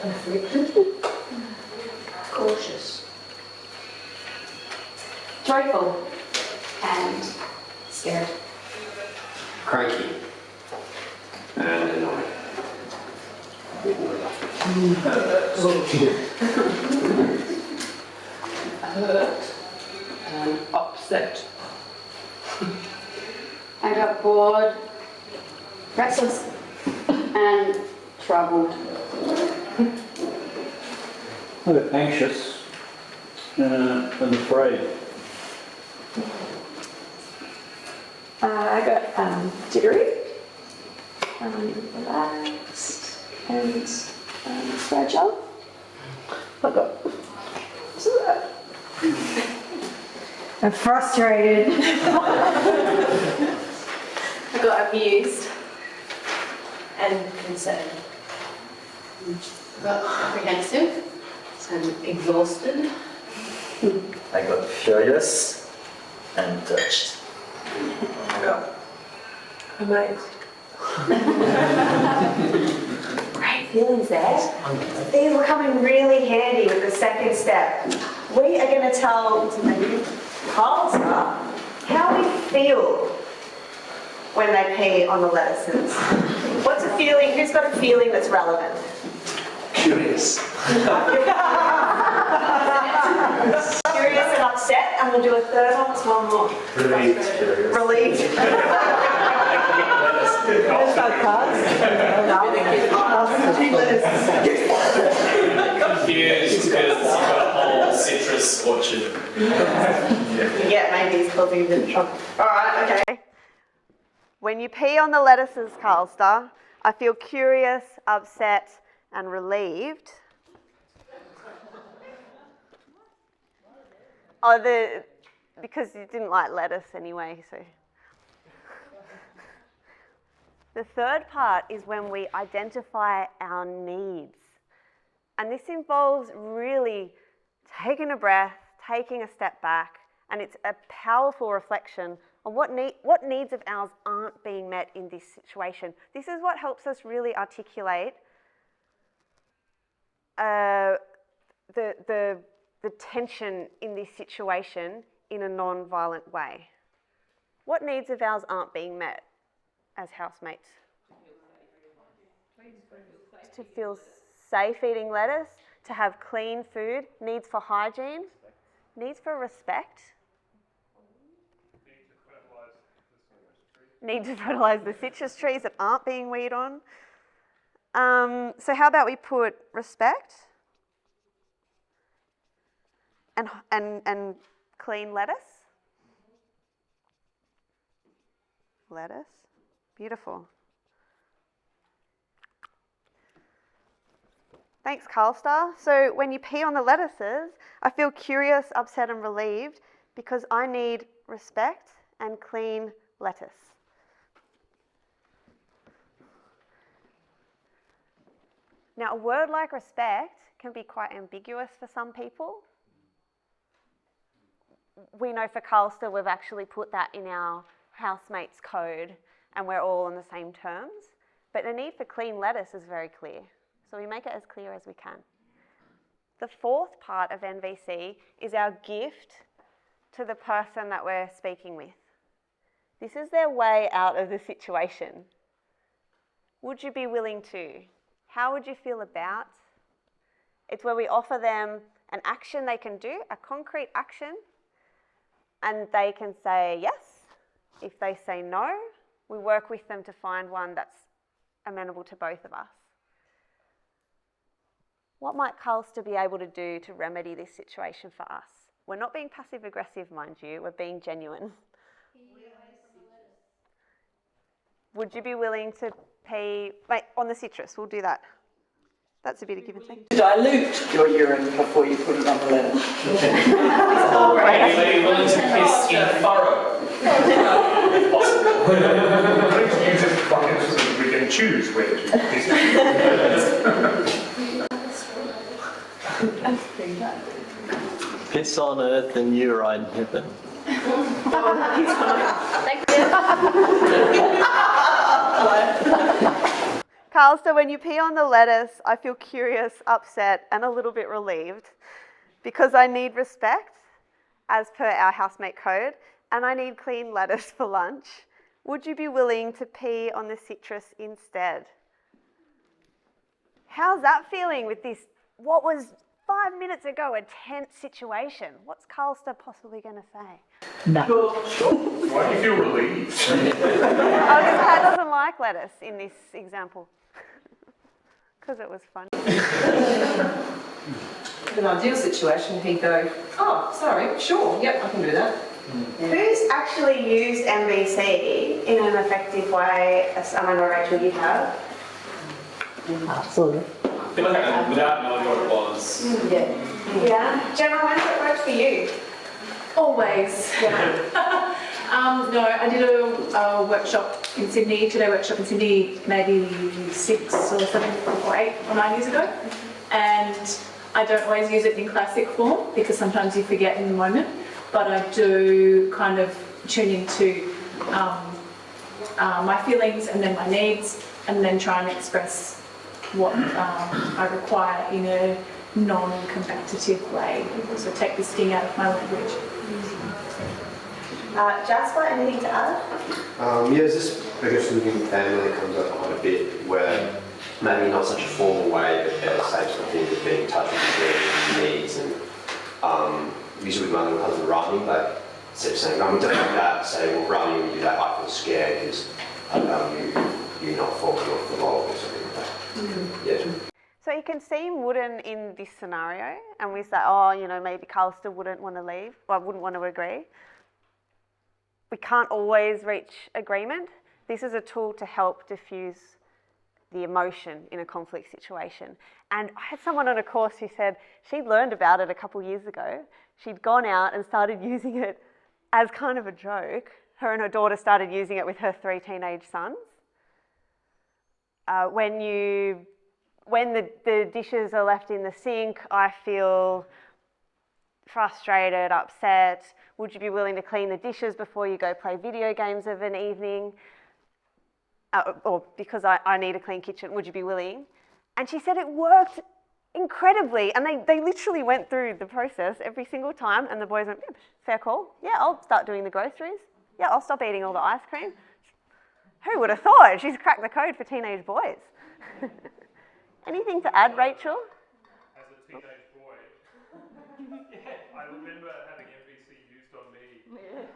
Conflicted. Cautious, joyful, and scared. Cranky. And annoyed. Hurt and upset. I got bored, restless, and troubled. I got anxious and afraid. I got jittery, relaxed, and fragile. I got I'm frustrated. I got amused and concerned. I got apprehensive and exhausted. I got furious and touched. I got amazed. Great feelings there. These were coming really handy with the second step. We are going to tell Carlstar how we feel when they pee on the lettuces. What's a feeling? Who's got a feeling that's relevant? Curious. Curious and upset, and we'll do a third one. What's one more? Relieved. Curious. Relieved. Confused because you've got a whole citrus orchard. Yeah, maybe he's causing a bit of trouble. All right, okay. When you pee on the lettuces, Carlstar, I feel curious, upset, and relieved. Because you didn't like lettuce anyway, so. The third part is when we identify our needs. And this involves really taking a breath, taking a step back, and it's a powerful reflection on what needs of ours aren't being met in this situation. This is what helps us really articulate the tension in this situation in a non-violent way. What needs of ours aren't being met as housemates? To feel safe eating lettuce, to have clean food, needs for hygiene, needs for respect. Need to fertilise the citrus trees that aren't being weed on. So how about we put respect and clean lettuce? Lettuce, beautiful. Thanks, Carlstar. So when you pee on the lettuces, I feel curious, upset and relieved because I need respect and clean lettuce. Now, a word like respect can be quite ambiguous for some people. We know for Carlstar we've actually put that in our housemates code and we're all on the same terms. But the need for clean lettuce is very clear. So we make it as clear as we can. The fourth part of NVC is our gift to the person that we're speaking with. This is their way out of the situation. Would you be willing to? How would you feel about? It's where we offer them an action they can do, a concrete action, and they can say yes. If they say no, we work with them to find one that's amenable to both of us. What might Carlster be able to do to remedy this situation for us? We're not being passive aggressive, mind you, we're being genuine. Would you be willing to pee, wait, on the citrus, we'll do that. That's a bit of give and take. Dilute your urine before you put it on the letter. Are you willing to piss in a furrow? If possible. Please use this bucket so that we can choose where to piss. Piss on earth and urine heaven. Thank you. Carlster, when you pee on the lettuce, I feel curious, upset, and a little bit relieved because I need respect as per our housemate code, and I need clean lettuce for lunch. Would you be willing to pee on the citrus instead? How's that feeling with this, what was 5 minutes ago a tense situation? What's Carlster possibly going to say? No. Sure. Why do you feel relieved? Oh, this cat doesn't like lettuce in this example. Because it was funny. In an ideal situation, he'd go, oh, sorry, sure, yep, I can do that. Who's actually used NVC in an effective way, as I know, Rachel, you have? Absolutely. I feel like I did without knowing what it was. Yeah. Gemma, when does it work for you? Always. Yeah. No, I did a workshop in Sydney, 2-day workshop in Sydney, maybe 6 or 7 or 8 or 9 years ago. And I don't always use it in classic form because sometimes you forget in the moment. But I do kind of tune into my feelings and then my needs, and then try and express what I require in a non-combative way. So take the sting out of my language. Jasper, anything to add? Yeah, there's this, I guess, within the family that comes up quite a bit where maybe not such a formal way, but better say something as being in touch with their needs and usually with mother and cousin writing, like instead of saying, oh, we don't do that, say, well, rather than you do that, I feel scared because I value you not falling off the log or something like that. Yeah. So you can seem wooden in this scenario, and we say, oh, you know, maybe Carlster wouldn't want to leave, or wouldn't want to agree. We can't always reach agreement. This is a tool to help diffuse the emotion in a conflict situation. And I had someone on a course who said she learned about it a couple years ago. She'd gone out and started using it as kind of a joke. Her and her daughter started using it with her 3 teenage sons. When the dishes are left in the sink, I feel frustrated, upset. Would you be willing to clean the dishes before you go play video games of an evening? Or because I need a clean kitchen, would you be willing? And she said it worked incredibly. And they literally went through the process every single time. And the boys went, yeah, fair call. Yeah, I'll start doing the groceries. Yeah, I'll stop eating all the ice cream. Who would have thought? She's cracked the code for teenage boys. Anything to add, Rachel? As a teenage boy, I remember having NVC used on me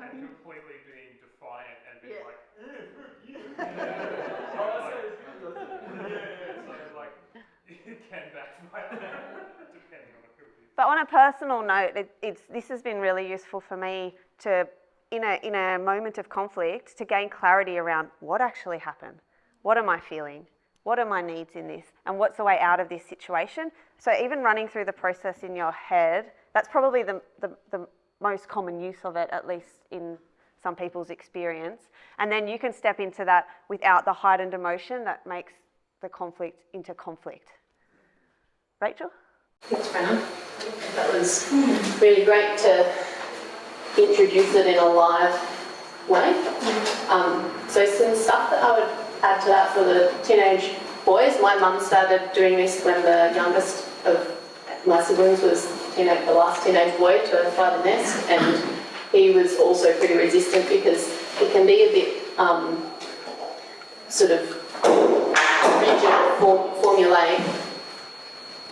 and completely being defiant and being like, so like, it can backfire, depending on who it is. But on a personal note, this has been really useful for me to, in a moment of conflict, to gain clarity around what actually happened. What am I feeling? What are my needs in this? And what's the way out of this situation? So even running through the process in your head, that's probably the most common use of it, at least in some people's experience. And then you can step into that without the heightened emotion that makes the conflict into conflict. Rachel? Thanks, Brenna. That was really great to introduce it in a live way. So some stuff that I would add to that for the teenage boys. My mum started doing this when the youngest of my siblings was the last teenage boy to fly the nest, and he was also pretty resistant because it can be a bit sort of rigid, formulaic,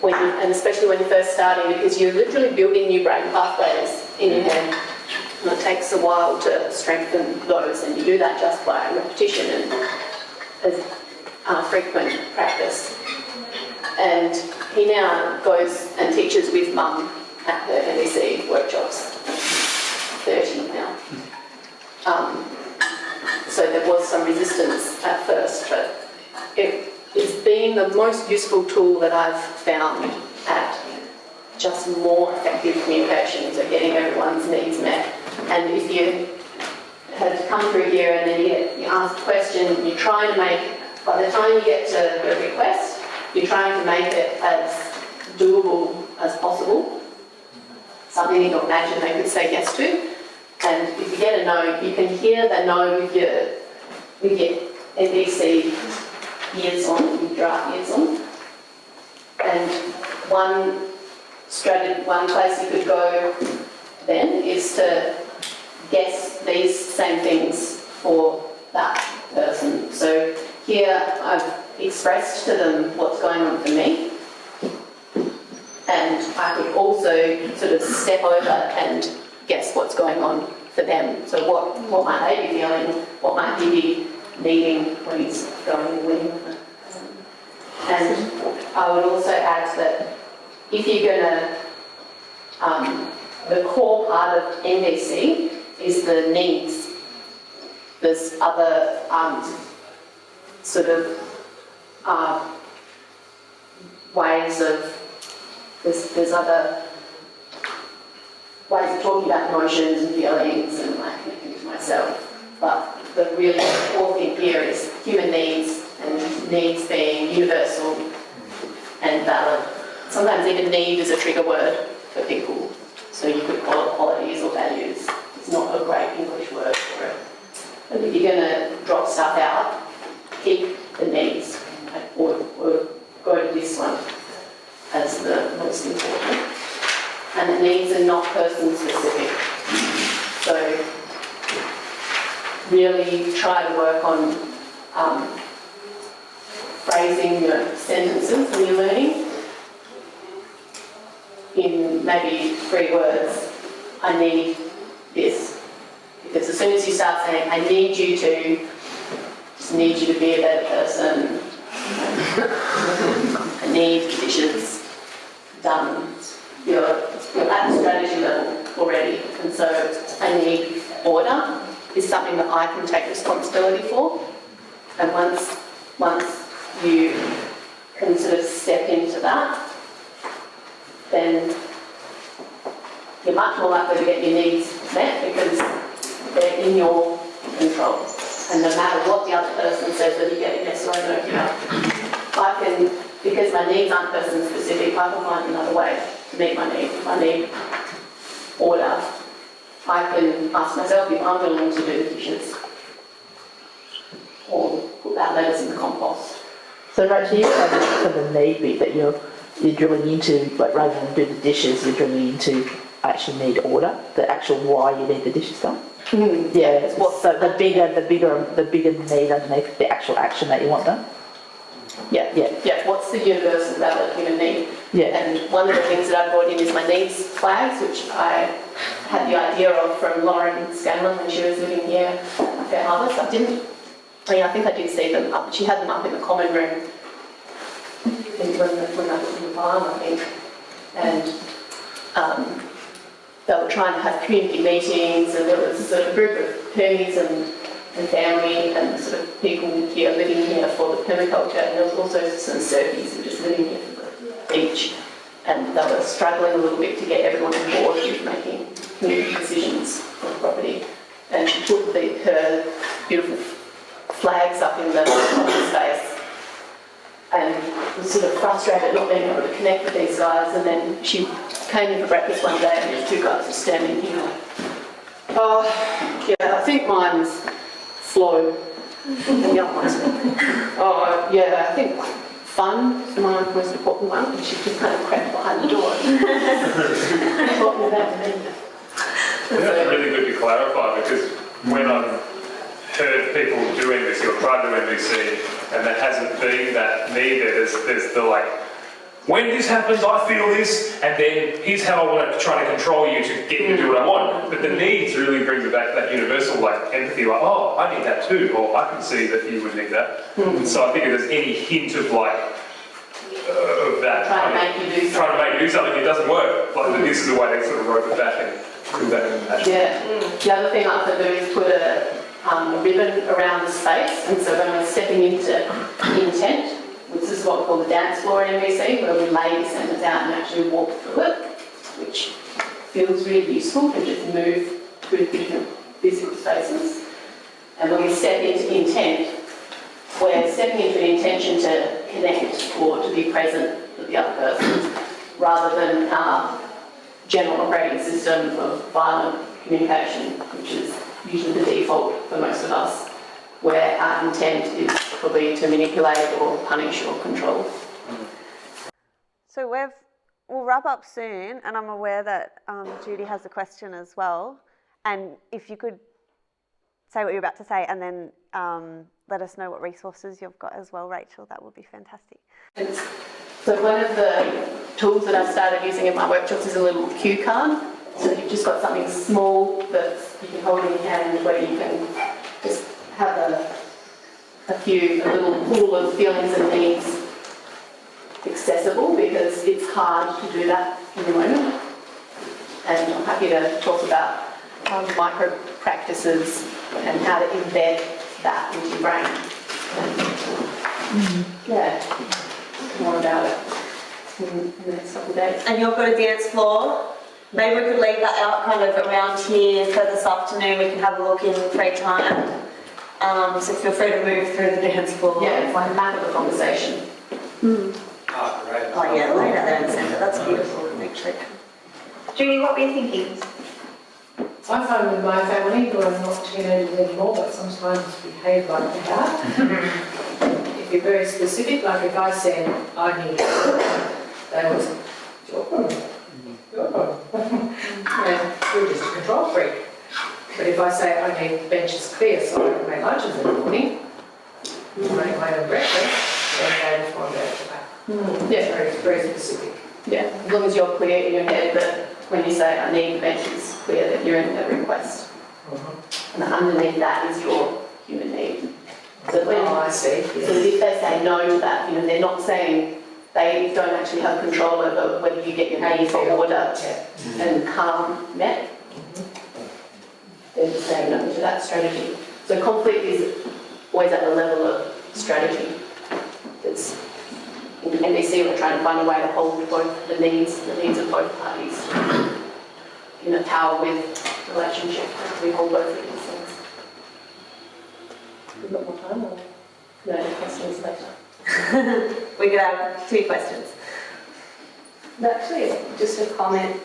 and especially when you're first starting, because you're literally building new brain pathways in your head. And it takes a while to strengthen those, and you do that just by repetition and frequent practice. And he now goes and teaches with Mum at her NVC workshops, 30 now. So there was some resistance at first, but it's been the most useful tool that I've found at just more effective communication, so getting everyone's needs met. And if you had come through here and then you ask a question, you're trying to make, by the time you get to the request, you're trying to make it as doable as possible, something you can imagine they could say yes to. And if you get a no, you can hear the no with your NVC ears on, your draft ears on. And one place you could go then is to guess these same things for that person. So here I've expressed to them what's going on for me, and I could also sort of step over and guess what's going on for them. So what might they be feeling, what might he be needing when he's going and winning. And I would also add that if you're going to, the core part of NVC is the needs. There's other sort of ways of, there's other ways of talking about emotions and feelings and like connecting to myself. But the really core thing here is human needs, and needs being universal and valid. Sometimes even need is a trigger word for people. So you could call it qualities or values. It's not a great English word for it. But if you're going to drop stuff out, keep the needs, or go to this one as the most important. And the needs are not person specific. So really try to work on phrasing your sentences when you're learning in maybe 3 words. I need this. Because as soon as you start saying, I need you to, just need you to be a better person, I need the dishes done, you're at the strategy level already. And so I need order is something that I can take responsibility for. And once you can sort of step into that, then you're much more likely to get your needs met because they're in your control. And no matter what the other person says, whether you get a yes or a no, because my needs aren't person specific, I can find another way to meet my needs. If I need order, I can ask myself if I'm willing to do the dishes or put that lettuce in the compost. So Rachel, you say for the need bit that you're drilling into, like rather than do the dishes, you're drilling into actually need order, the actual why you need the dishes done. Yeah. So the bigger need underneath the actual action that you want done. Yeah. What's the universal valid human need? Yeah. And one of the things that I brought in is my needs flags, which I had the idea of from Lauren Scanlon when she was living here at Fair Harvest. I think I did see them up. She had them up in the common room when I was in the farm, I think. And they were trying to have community meetings, and there was sort of a group of Hermies and family and sort of people here living here for the permaculture, and there was also some surfies who were just living here for the beach, and they were struggling a little bit to get everyone on board with making community decisions on the property. And she put her beautiful flags up in the common space and was sort of frustrated not being able to connect with these guys. And then she came in for breakfast one day and these 2 guys were standing here like, oh, yeah, I think mine's flow. And the other one's, oh, yeah, I think fun is the most important one. And she just kind of crept behind the door. That's really good to clarify, because when I'm heard people do NVC or try to do NVC, and there hasn't been that need there. There's the like, when this happens, I feel this, and then here's how I want to try to control you to get you to do what I want. But the needs really brings it back to that universal like empathy, like, oh, I need that too, or I can see that you would need that. So I think if there's any hint of like, of that Trying to make you do something, it doesn't work. Like this is the way they sort of rope it back and do that compassion. Yeah. The other thing I could do is put a ribbon around the space, and so when we're stepping into intent, which is what we call the dance floor in NVC, where we lay the sentence out and actually walk through it, which feels really useful to just move through different physical spaces. And when we step into intent, we're stepping into an intention to connect or to be present with the other person, rather than our general operating system of violent communication, which is usually the default for most of us, where our intent is probably to manipulate or punish or control. So we'll wrap up soon, and I'm aware that Judy has a question as well. And if you could say what you're about to say, and then let us know what resources you've got as well, Rachel, that would be fantastic. So one of the tools that I've started using in my workshops is a little cue card. So you've just got something small that you can hold in your hand where you can just have a little pool of feelings and needs accessible, because it's hard to do that in the moment. And I'm happy to talk about micro practices and how to embed that into your brain. More about it in the next couple of days. And you've got a dance floor. Maybe we could leave that out kind of around here for this afternoon. We can have a look in free time. So feel free to move through the dance floor. Yeah, it's like a map of the conversation. Ah, great. Oh yeah, later there in the centre. That's beautiful, actually. Judy, what were you thinking? I find with my family, who are not teenagers anymore, but sometimes behave like they are. If you're very specific, like if I said, I need they always say, your problem. Your problem. And you're just a control freak. But if I say I need benches clear so I can make lunches in the morning, make my own breakfast, then they respond to that. Yeah. Very, very specific. Yeah, as long as you're clear in your head that when you say I need benches, clear that you're in a request. And underneath that is your human need. So when, I see. So if they say no to that, they're not saying they don't actually have control over whether you get your need for order and calm met. They're just saying no to that strategy. So conflict is always at the level of strategy. It's in NVC, we're trying to find a way to hold both the needs of both parties in a power with relationship. We hold both of these things. We've got more time, or no questions later? We could have 2 questions. Actually, just a comment,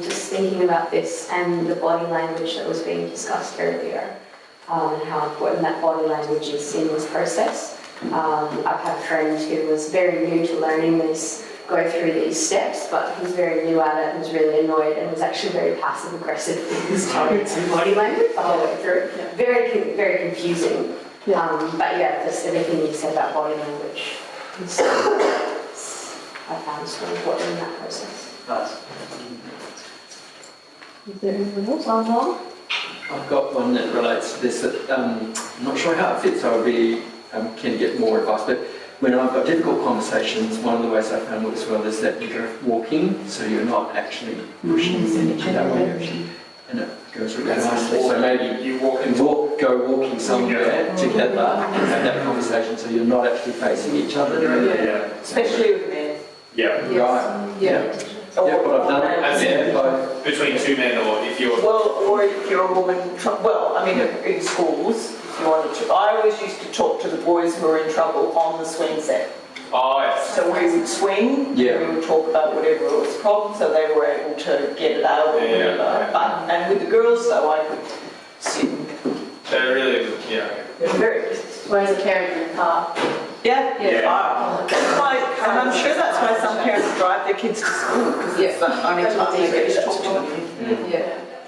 just thinking about this and the body language that was being discussed earlier, and how important that body language is in this process. I've had a friend who was very new to learning this, go through these steps, but he was very new at it and was really annoyed and was actually very passive aggressive in his tones and body language the whole way through. Very, very confusing. But yeah, just everything you said about body language, I found so important in that process. Nice. Is there anyone else online? I've got one that relates to this that I'm not sure how it fits, so I really can get more advice. But when I've got difficult conversations, one of the ways I found works well is that you go walking, so you're not actually pushing this energy that way, and it goes really nicely. So maybe you go walking somewhere together and have that conversation, so you're not actually facing each other. Especially with men. Yeah. Right. Yeah. Yeah, what I've done. As in, between 2 men, or if you're... Well, or if you're a woman, well, I mean, in schools, if you wanted to. I always used to talk to the boys who were in trouble on the swing set. Oh, yes. So we would swing, we would talk about whatever was the problem, so they were able to get it out or whatever. And with the girls, though, I could sit and... They're really, They're very... Whereas a parent in the car. Yeah. That's why, and I'm sure that's why some parents drive their kids to school, because it's the only time they get to talk to them.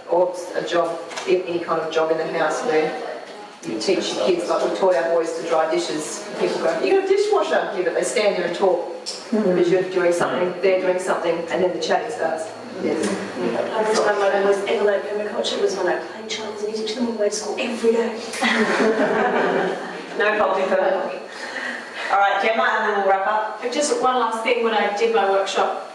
Or a job, any kind of job in the house where you teach your kids, like we taught our boys to dry dishes. People go, you got a dishwasher? Yeah, but they stand there and talk because you're doing something, they're doing something, and then the chatting starts. Yes. Every time I was ever learned permaculture was when I played Chinese and you teach them all the way to school every day. No problem, perfect. All right, Gemma, and then we'll wrap up. Just one last thing, when I did my workshop,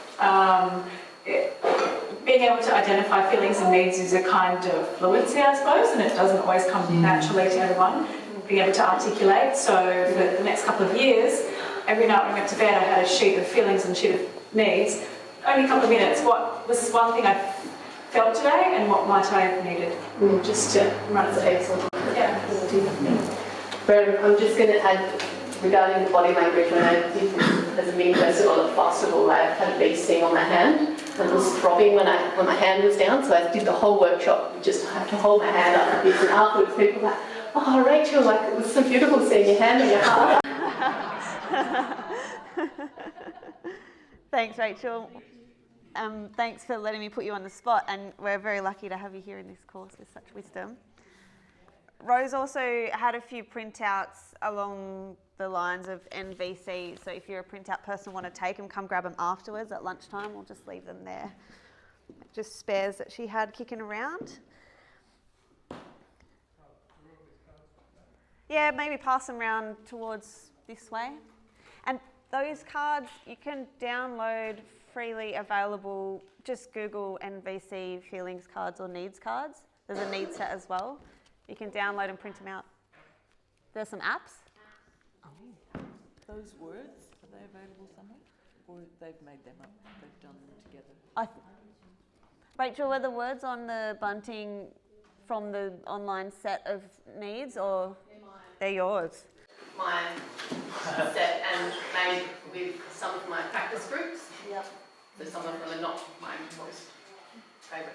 being able to identify feelings and needs is a kind of fluency, I suppose, and it doesn't always come naturally to everyone. Being able to articulate, so for the next couple of years, every night when I went to bed I had a sheet of feelings and a sheet of needs. Only a couple of minutes, what was one thing I felt today and what might I have needed, just to run it. Excellent. Yeah. Brenna, I'm just going to add, regarding the body language, when I did as a mini person on a festival, I had a bee sting on my hand and it was throbbing when my hand was down, so I did the whole workshop, just had to hold my hand up like this, and afterwards people were like, oh Rachel, like it was so beautiful seeing your hand and your heart. Thanks, Rachel. Thanks for letting me put you on the spot, and we're very lucky to have you here in this course with such wisdom. Rose also had a few printouts along the lines of NVC, so if you're a printout person and want to take them, come grab them afterwards at lunchtime. We'll just leave them there. Just spares that she had kicking around. Yeah, maybe pass them around towards this way. And those cards you can download freely available. Just Google NVC feelings cards or needs cards. There's a needs set as well. You can download and print them out. There's some apps. Oh, those words, are they available somewhere? Or they've made them up, they've done them together? Rachel, were the words on the bunting from the online set of needs, or they're yours? My set and made with some of my practice groups. Yep. So some of them are not my most favourite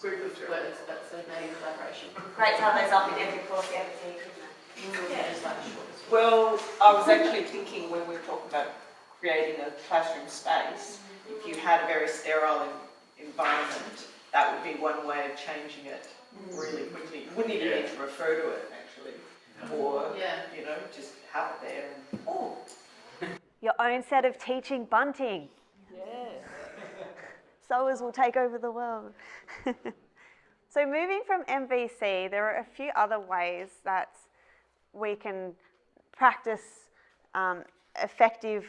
group of words, but sort of made in collaboration. Great to have those up in every course you ever teach, isn't it? Yeah, just like short. Well, I was actually thinking when we were talking about creating a classroom space, if you had a very sterile environment, that would be one way of changing it really quickly. You wouldn't even need to refer to it, actually. Or, you know, just have it there. And, oh. Your own set of teaching bunting. Yes. Sewers will take over the world. So moving from NVC, there are a few other ways that we can practice effective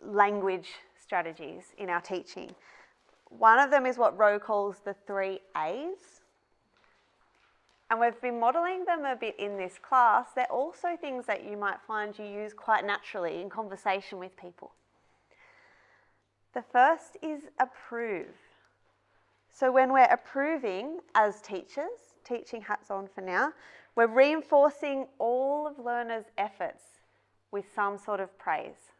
language strategies in our teaching. One of them is what Ro calls the 3 A's. And we've been modelling them a bit in this class. They're also things that you might find you use quite naturally in conversation with people. The first is approve. So when we're approving as teachers, teaching hats on for now, we're reinforcing all of learners' efforts with some sort of praise.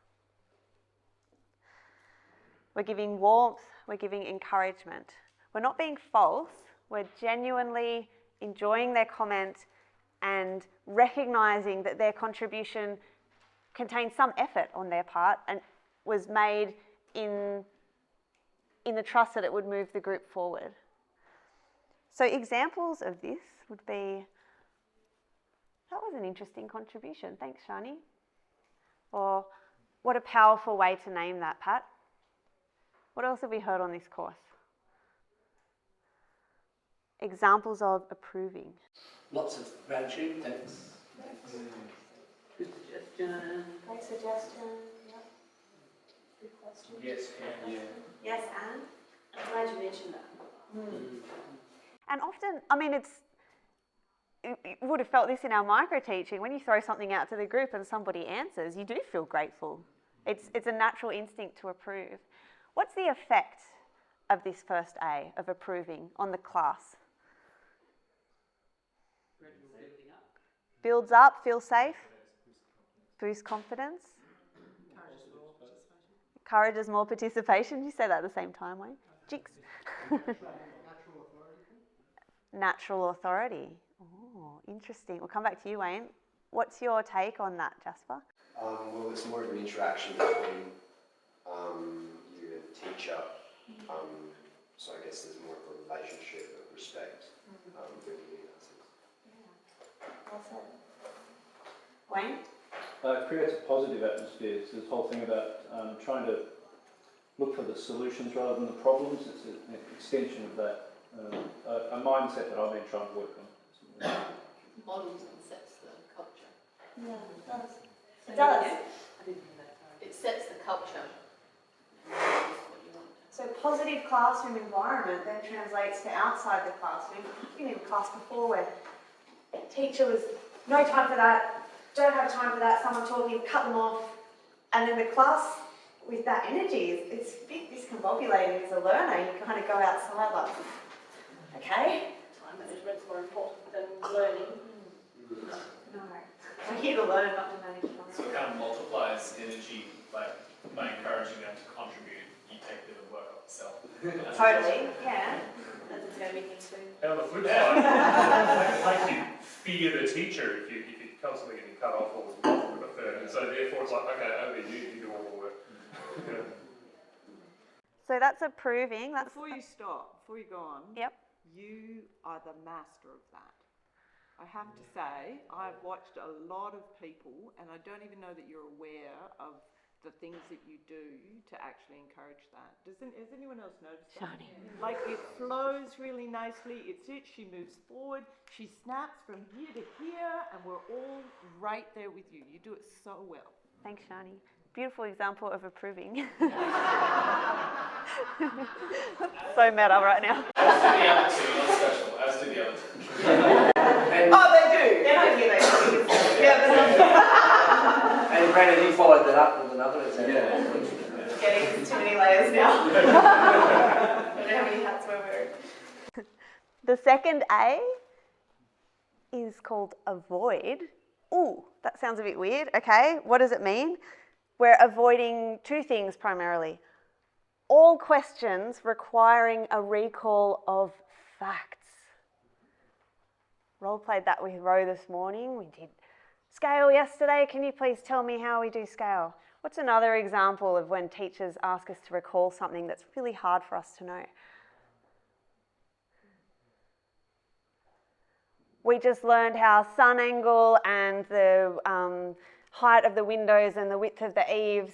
We're giving warmth, we're giving encouragement. We're not being false, we're genuinely enjoying their comment and recognising that their contribution contained some effort on their part and was made in the trust that it would move the group forward. So examples of this would be, that was an interesting contribution, thanks Shani. Or, what a powerful way to name that, Pat. What else have we heard on this course? Examples of approving. Lots of gratitude, thanks. Good suggestion. Great suggestion. Yep. Good question. Yes, yeah. Yes, Anne? I'm glad you mentioned that. And often, I mean, you would have felt this in our micro teaching. When you throw something out to the group and somebody answers, you do feel grateful. It's a natural instinct to approve. What's the effect of this first A, of approving, on the class? Builds up, feel safe, boosts confidence, encourages more participation. You say that at the same time, Wayne. Jinx. Natural authority. Oh, interesting. We'll come back to you, Wayne. What's your take on that, Jasper? Well, it's more of an interaction between you and the teacher. So I guess there's more of a relationship of respect. well said. Wayne? It creates a positive atmosphere. So this whole thing about trying to look for the solutions rather than the problems, it's an extension of that, a mindset that I've been trying to work on. Models and sets the culture. Yeah, it does. It does. It sets the culture. So positive classroom environment then translates to outside the classroom. I've been in a class before where a teacher was, no time for that, don't have time for that, someone talking, cut them off. And then the class with that energy, it's a bit discombobulating as a learner. You kind of go outside like, okay. Time management's more important than learning. No, we're here to learn, not to manage time. So it kind of multiplies energy, like by encouraging them to contribute, you take a bit of work off yourself. Totally, yeah. That's a very big too. And on the flip side, it makes you fear the teacher if you constantly getting cut off or with a third. And so therefore it's like, okay, over you do all the work. Yeah. So that's approving. That's Before you stop, before you go on, Yep. you are the master of that. I have to say, I've watched a lot of people, and I don't even know that you're aware of the things that you do to actually encourage that. Has anyone else noticed that? Shani. Like, it flows really nicely. It's it. She moves forward. She snaps from here to here, and we're all right there with you. You do it so well. Thanks, Shani. Beautiful example of approving. So meta right now. As do the other two, not special, as do the other two. Oh, they do. They're not here, though. Yeah, they're not. And Brenna, you followed that up with another example. Getting too many layers now. I don't know how many hats we're wearing. The second A is called avoid. Ooh, that sounds a bit weird. Okay, what does it mean? We're avoiding two things primarily. All questions requiring a recall of facts. Role played that with Ro this morning. We did scale yesterday. Can you please tell me how we do scale? What's another example of when teachers ask us to recall something that's really hard for us to know? We just learned how sun angle and the height of the windows and the width of the eaves,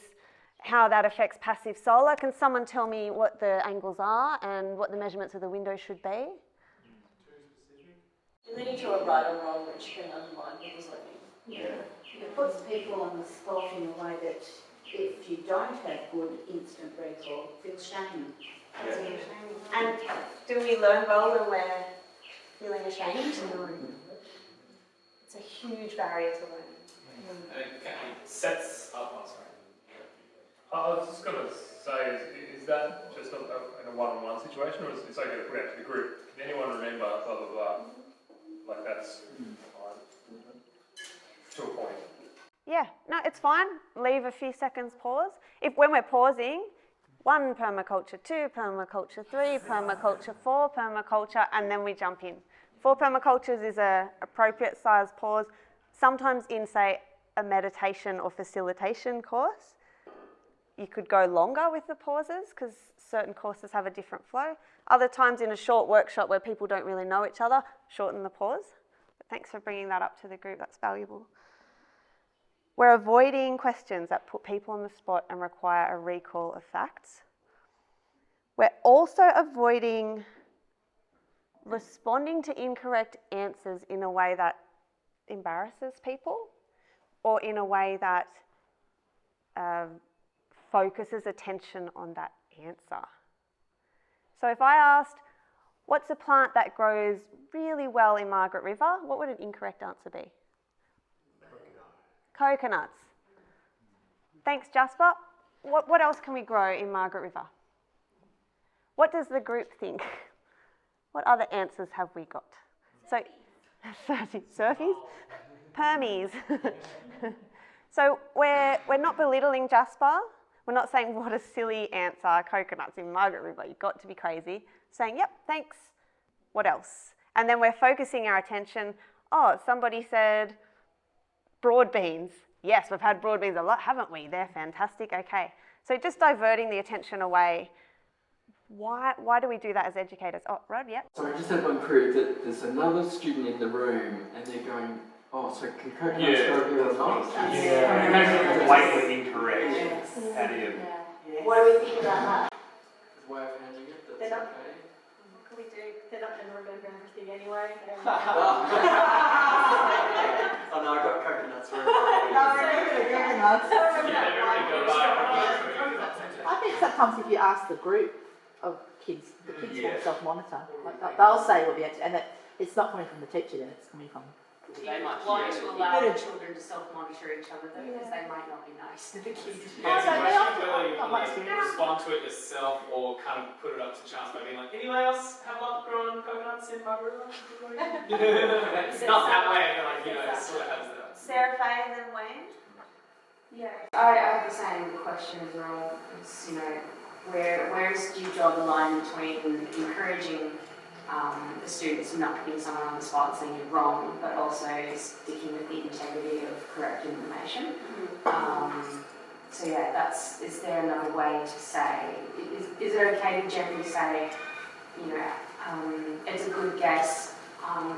how that affects passive solar. Can someone tell me what the angles are and what the measurements of the window should be? Do they need to a right or wrong which can undermine people's learning? Yeah. It puts people on the spot in a way that if you don't have good instant recall, feel shame. And do we learn well when we're feeling ashamed? No. It's a huge barrier to learning. It sets up, oh, sorry. I was just going to say, is that just in a one-on-one situation, or is it okay to put out to the group? Can anyone remember, blah, blah, blah? Like that's fine. To a point. Yeah, no, it's fine. Leave a few seconds pause. When we're pausing, 1 permaculture, 2 permaculture, 3 permaculture, 4 permaculture, and then we jump in. 4 permacultures is an appropriate size pause. Sometimes in, say, a meditation or facilitation course, you could go longer with the pauses because certain courses have a different flow. Other times in a short workshop where people don't really know each other, shorten the pause. But thanks for bringing that up to the group, that's valuable. We're avoiding questions that put people on the spot and require a recall of facts. We're also avoiding responding to incorrect answers in a way that embarrasses people or in a way that focuses attention on that answer. So if I asked, what's a plant that grows really well in Margaret River, what would an incorrect answer be? Coconuts. Thanks, Jasper. What else can we grow in Margaret River? What does the group think? What other answers have we got? So, surfies? Permies. So we're not belittling Jasper. We're not saying what a silly answer, coconuts in Margaret River, you've got to be crazy. Saying, yep, thanks. What else? And then we're focusing our attention, oh, somebody said broad beans. Yes, we've had broad beans a lot, haven't we? They're fantastic, okay. So just diverting the attention away. Why do we do that as educators? Oh, Rod, yeah? So I just had one query that there's another student in the room and they're going, Oh, so can coconuts Yeah. grow here or not? Yeah. Imagine it's blatantly incorrect. How do you? What do we think about that? There's a way of handling it, They're that's not- okay. What can we do? They're not going to remember everything anyway. Oh no, I've got coconuts for I think sometimes if you ask the group of kids, the kids Yeah. will self-monitor. Like, they'll say what the answer, and it's not coming from the teacher then, it's coming from. They might want to allow the children to self-monitor each other though, because they might not be nice to the kids. Yeah, it's a they question often- whether you not can much like, experience. respond to it yourself or kind of put it up to chance by being like, anyone else have luck growing coconuts in Margaret? It's not that way, but like, you know, it sort of has that. Sarah Faye and then Wayne? Yeah, I have the same question as well. It's, you know, where do you draw the line between encouraging the students and not putting someone on the spot saying you're wrong, but also sticking with the integrity of correct information? So yeah, is there another way to say, is it okay to gently say, you know, it's a good guess,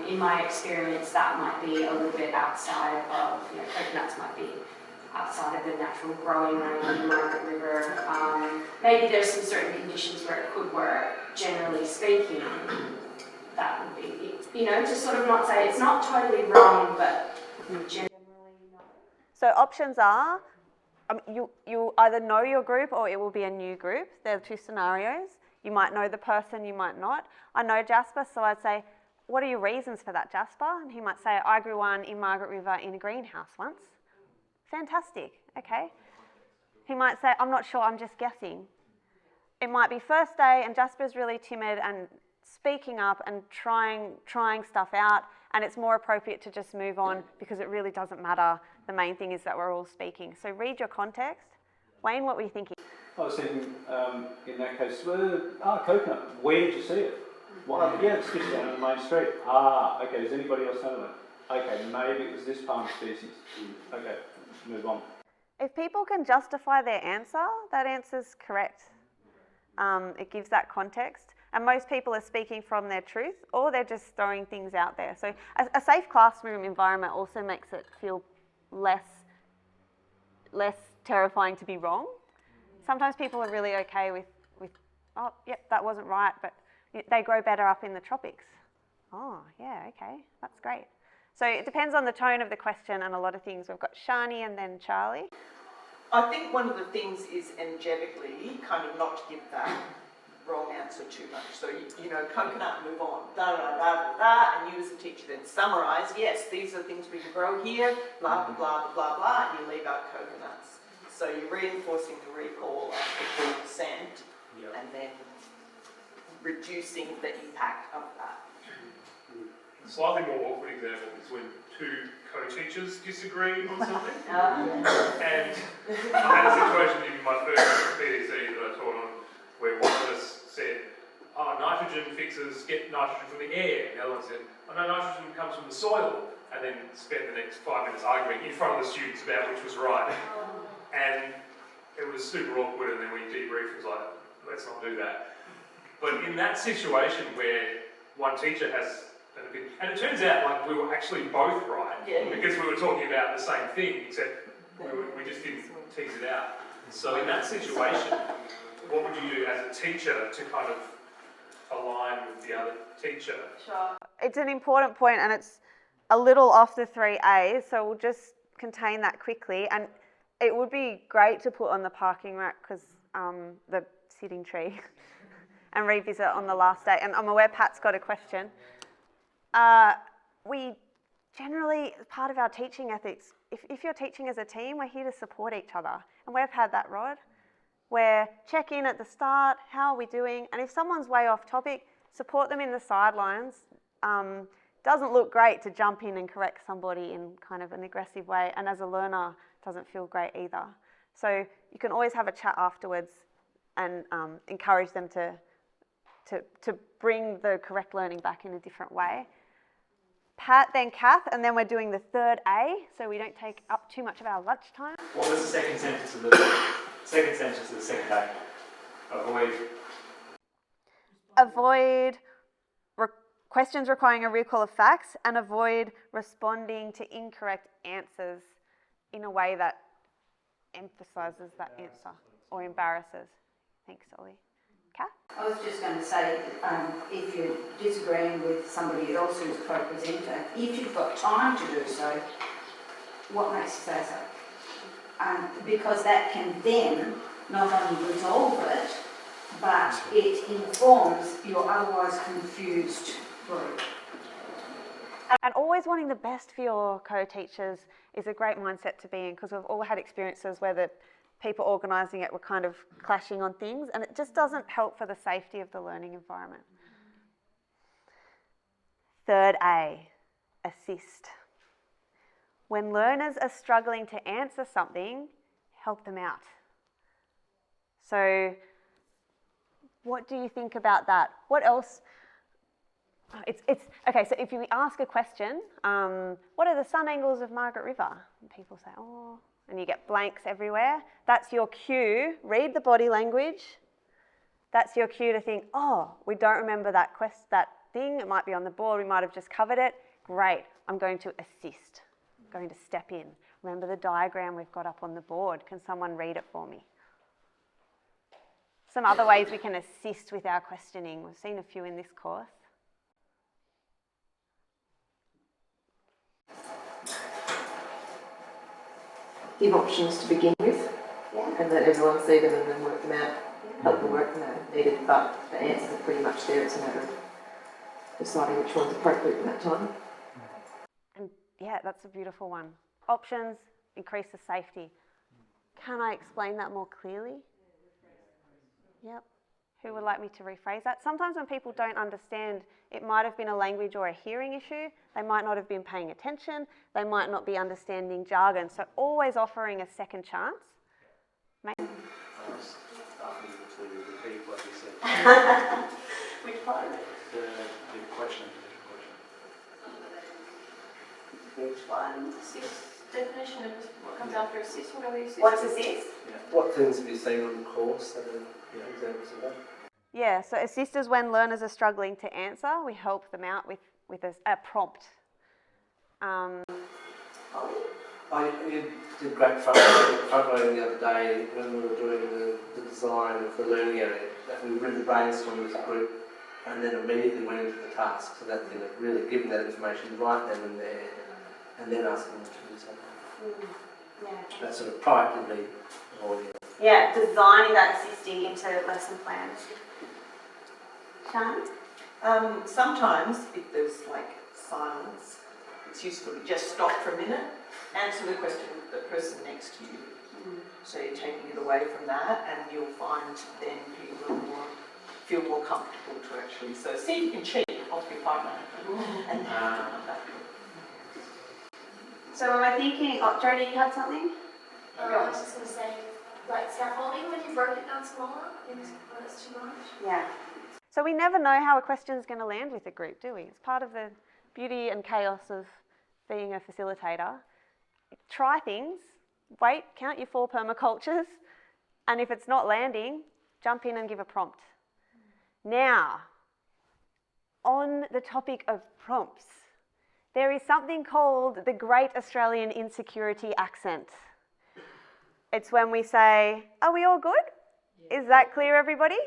in my experience that might be a little bit outside of, you know, coconuts might be outside of the natural growing range of the Margaret River. Maybe there's some certain conditions where it could work, generally speaking. That would be, you know, to sort of not say it's not totally wrong, but generally not. So options are, you either know your group or it will be a new group. There are two scenarios. You might know the person, you might not. I know Jasper, so I'd say, what are your reasons for that, Jasper? And he might say, I grew one in Margaret River in a greenhouse once. Fantastic, okay. He might say, I'm not sure, I'm just guessing. It might be first day and Jasper's really timid and speaking up and trying stuff out, and it's more appropriate to just move on because it really doesn't matter. The main thing is that we're all speaking. So read your context. Wayne, what were you thinking? I was thinking, in that case, coconut, where did you see it? Well, yeah, it's just down on the main street. Okay, does anybody else know that? Okay, maybe it was this palm species. Okay, move on. If people can justify their answer, that answer's correct. It gives that context. And most people are speaking from their truth, or they're just throwing things out there. So a safe classroom environment also makes it feel less terrifying to be wrong. Sometimes people are really okay with oh, yep, that wasn't right, but they grow better up in the tropics. Oh, yeah, okay, that's great. So it depends on the tone of the question and a lot of things. We've got Shani and then Charlie. I think one of the things is energetically kind of not to give that wrong answer too much. So, you know, coconut, move on, da da da da da, and you as a teacher then summarise, yes, these are things we can grow here, blah blah blah blah blah, and you leave out coconuts. So you're reinforcing the recall of the 3% and then reducing the impact of that. A slightly more awkward example is when two co-teachers disagree on something. And I had a situation in my first PTT that I taught on where one of us said, nitrogen fixes, get nitrogen from the air. And the other one said, no, nitrogen comes from the soil. And then spent the next 5 minutes arguing in front of the students about which was right. And it was super awkward, and then we debriefed, it was like, let's not do that. But in that situation where one teacher has an opinion, and it turns out like we were actually both right, because we were talking about the same thing, except we just didn't tease it out. So in that situation, what would you do as a teacher to kind of align with the other teacher? Sure. It's an important point, and it's a little off the 3A's, so we'll just contain that quickly. And it would be great to put on the parking rack because the sitting tree and revisit on the last day. And I'm aware Pat's got a question. We generally, as part of our teaching ethics, if you're teaching as a team, we're here to support each other. And we've had that, Rod, where check in at the start, how are we doing? And if someone's way off topic, support them in the sidelines. Doesn't look great to jump in and correct somebody in kind of an aggressive way, and as a learner, doesn't feel great either. So you can always have a chat afterwards and encourage them to bring the correct learning back in a different way. Pat, then Kath, and then we're doing the 3A, so we don't take up too much of our lunchtime. What was the second sentence of the second day? Avoid questions requiring a recall of facts, and avoid responding to incorrect answers in a way that emphasises that answer or embarrasses. Thanks, Ollie. Kath? I was just going to say, if you're disagreeing with somebody else who's co-presenter, if you've got time to do so, what makes you say so? Because that can then not only resolve it, but it informs your otherwise confused group. And always wanting the best for your co-teachers is a great mindset to be in, because we've all had experiences where the people organising it were kind of clashing on things, and it just doesn't help for the safety of the learning environment. Third A, assist. When learners are struggling to answer something, help them out. So what do you think about that? What else? Okay, so if we ask a question, what are the sun angles of Margaret River? And people say, oh, and you get blanks everywhere. That's your cue. Read the body language. That's your cue to think, oh, we don't remember that thing. It might be on the board. We might have just covered it. Great. I'm going to assist. I'm going to step in. Remember the diagram we've got up on the board. Can someone read it for me? Some other ways we can assist with our questioning. We've seen a few in this course. Give options to begin with, and let everyone see them and then work them out, help them work them out if needed, but the answers are pretty much there. It's a matter of deciding which one's appropriate at that time. And yeah, that's a beautiful one. Options increase the safety. Can I explain that more clearly? Yep. Who would like me to rephrase that? Sometimes when people don't understand, it might have been a language or a hearing issue. They might not have been paying attention. They might not be understanding jargon. So always offering a second chance. Asking you to repeat what you said. Which part? The question. Which one? Definition of what comes after assist. What are we assist? What's assist? Yeah. What things have you seen on the course that are examples of that? Yeah, so assist is when learners are struggling to answer. We help them out with a prompt. You did great front-loading the other day when we were doing the design of the learning area. That we really brainstormed as a group and then immediately went into the task. So that thing of really giving that information right then and there and then asking them to do something. Yeah. That sort of proactively avoiding it. Yeah, designing that assisting into lesson plans. Shan? Sometimes if there's like silence, it's useful to just stop for a minute, answer the question with the person next to you. So you're taking it away from that, and you'll find then people will feel more comfortable to actually. So see if you can cheat off your partner and that. So when we're thinking, Jodie, you had something? I was just going to say, like scaffolding, when you broke it down smaller, when it's too much. Yeah. So we never know how a question is going to land with a group, do we? It's part of the beauty and chaos of being a facilitator. Try things, wait, count your 4 permacultures, and if it's not landing, jump in and give a prompt. Now, on the topic of prompts, there is something called the Great Australian Insecurity Accent. It's when we say, are we all good? Is that clear, everybody?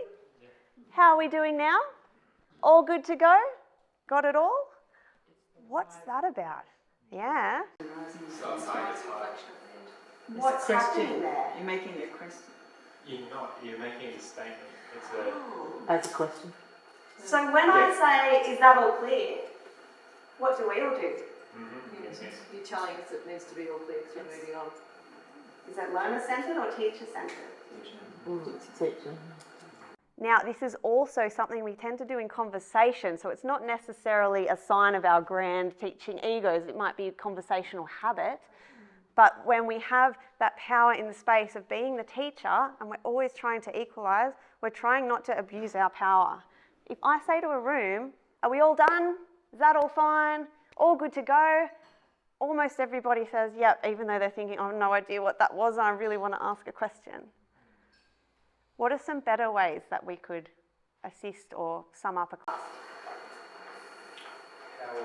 How are we doing now? All good to go? Got it all? What's that about? Yeah. What's happening there? You're making a question. You're making a statement. It's As a question. So when I say, is that all clear? What do we all do? You're telling us it needs to be all clear because we're moving on. Is that learner-centred or teacher-centred? Teacher. Now, this is also something we tend to do in conversation, so it's not necessarily a sign of our grand teaching egos. It might be a conversational habit. But when we have that power in the space of being the teacher, and we're always trying to equalise, we're trying not to abuse our power. If I say to a room, are we all done? Is that all fine? All good to go? Almost everybody says, yep, even though they're thinking, I have no idea what that was, and I really want to ask a question. What are some better ways that we could assist or sum up a class?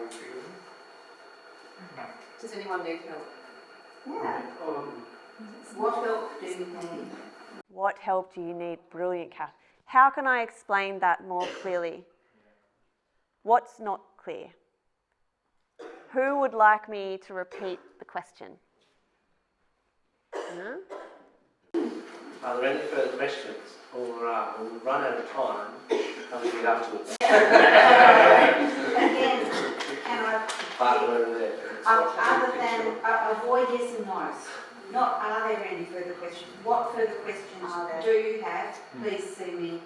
you feeling? Does anyone need help? Yeah. What help do you need? What help do you need? Brilliant, Kath. How can I explain that more clearly? What's not clear? Who would like me to repeat the question? No? Are there any further questions? Or we'll run out of time and we'll get afterwards. Again, can I... Over there. Other than avoid yes and no's, not are there any further questions? What further questions do you have? Please see me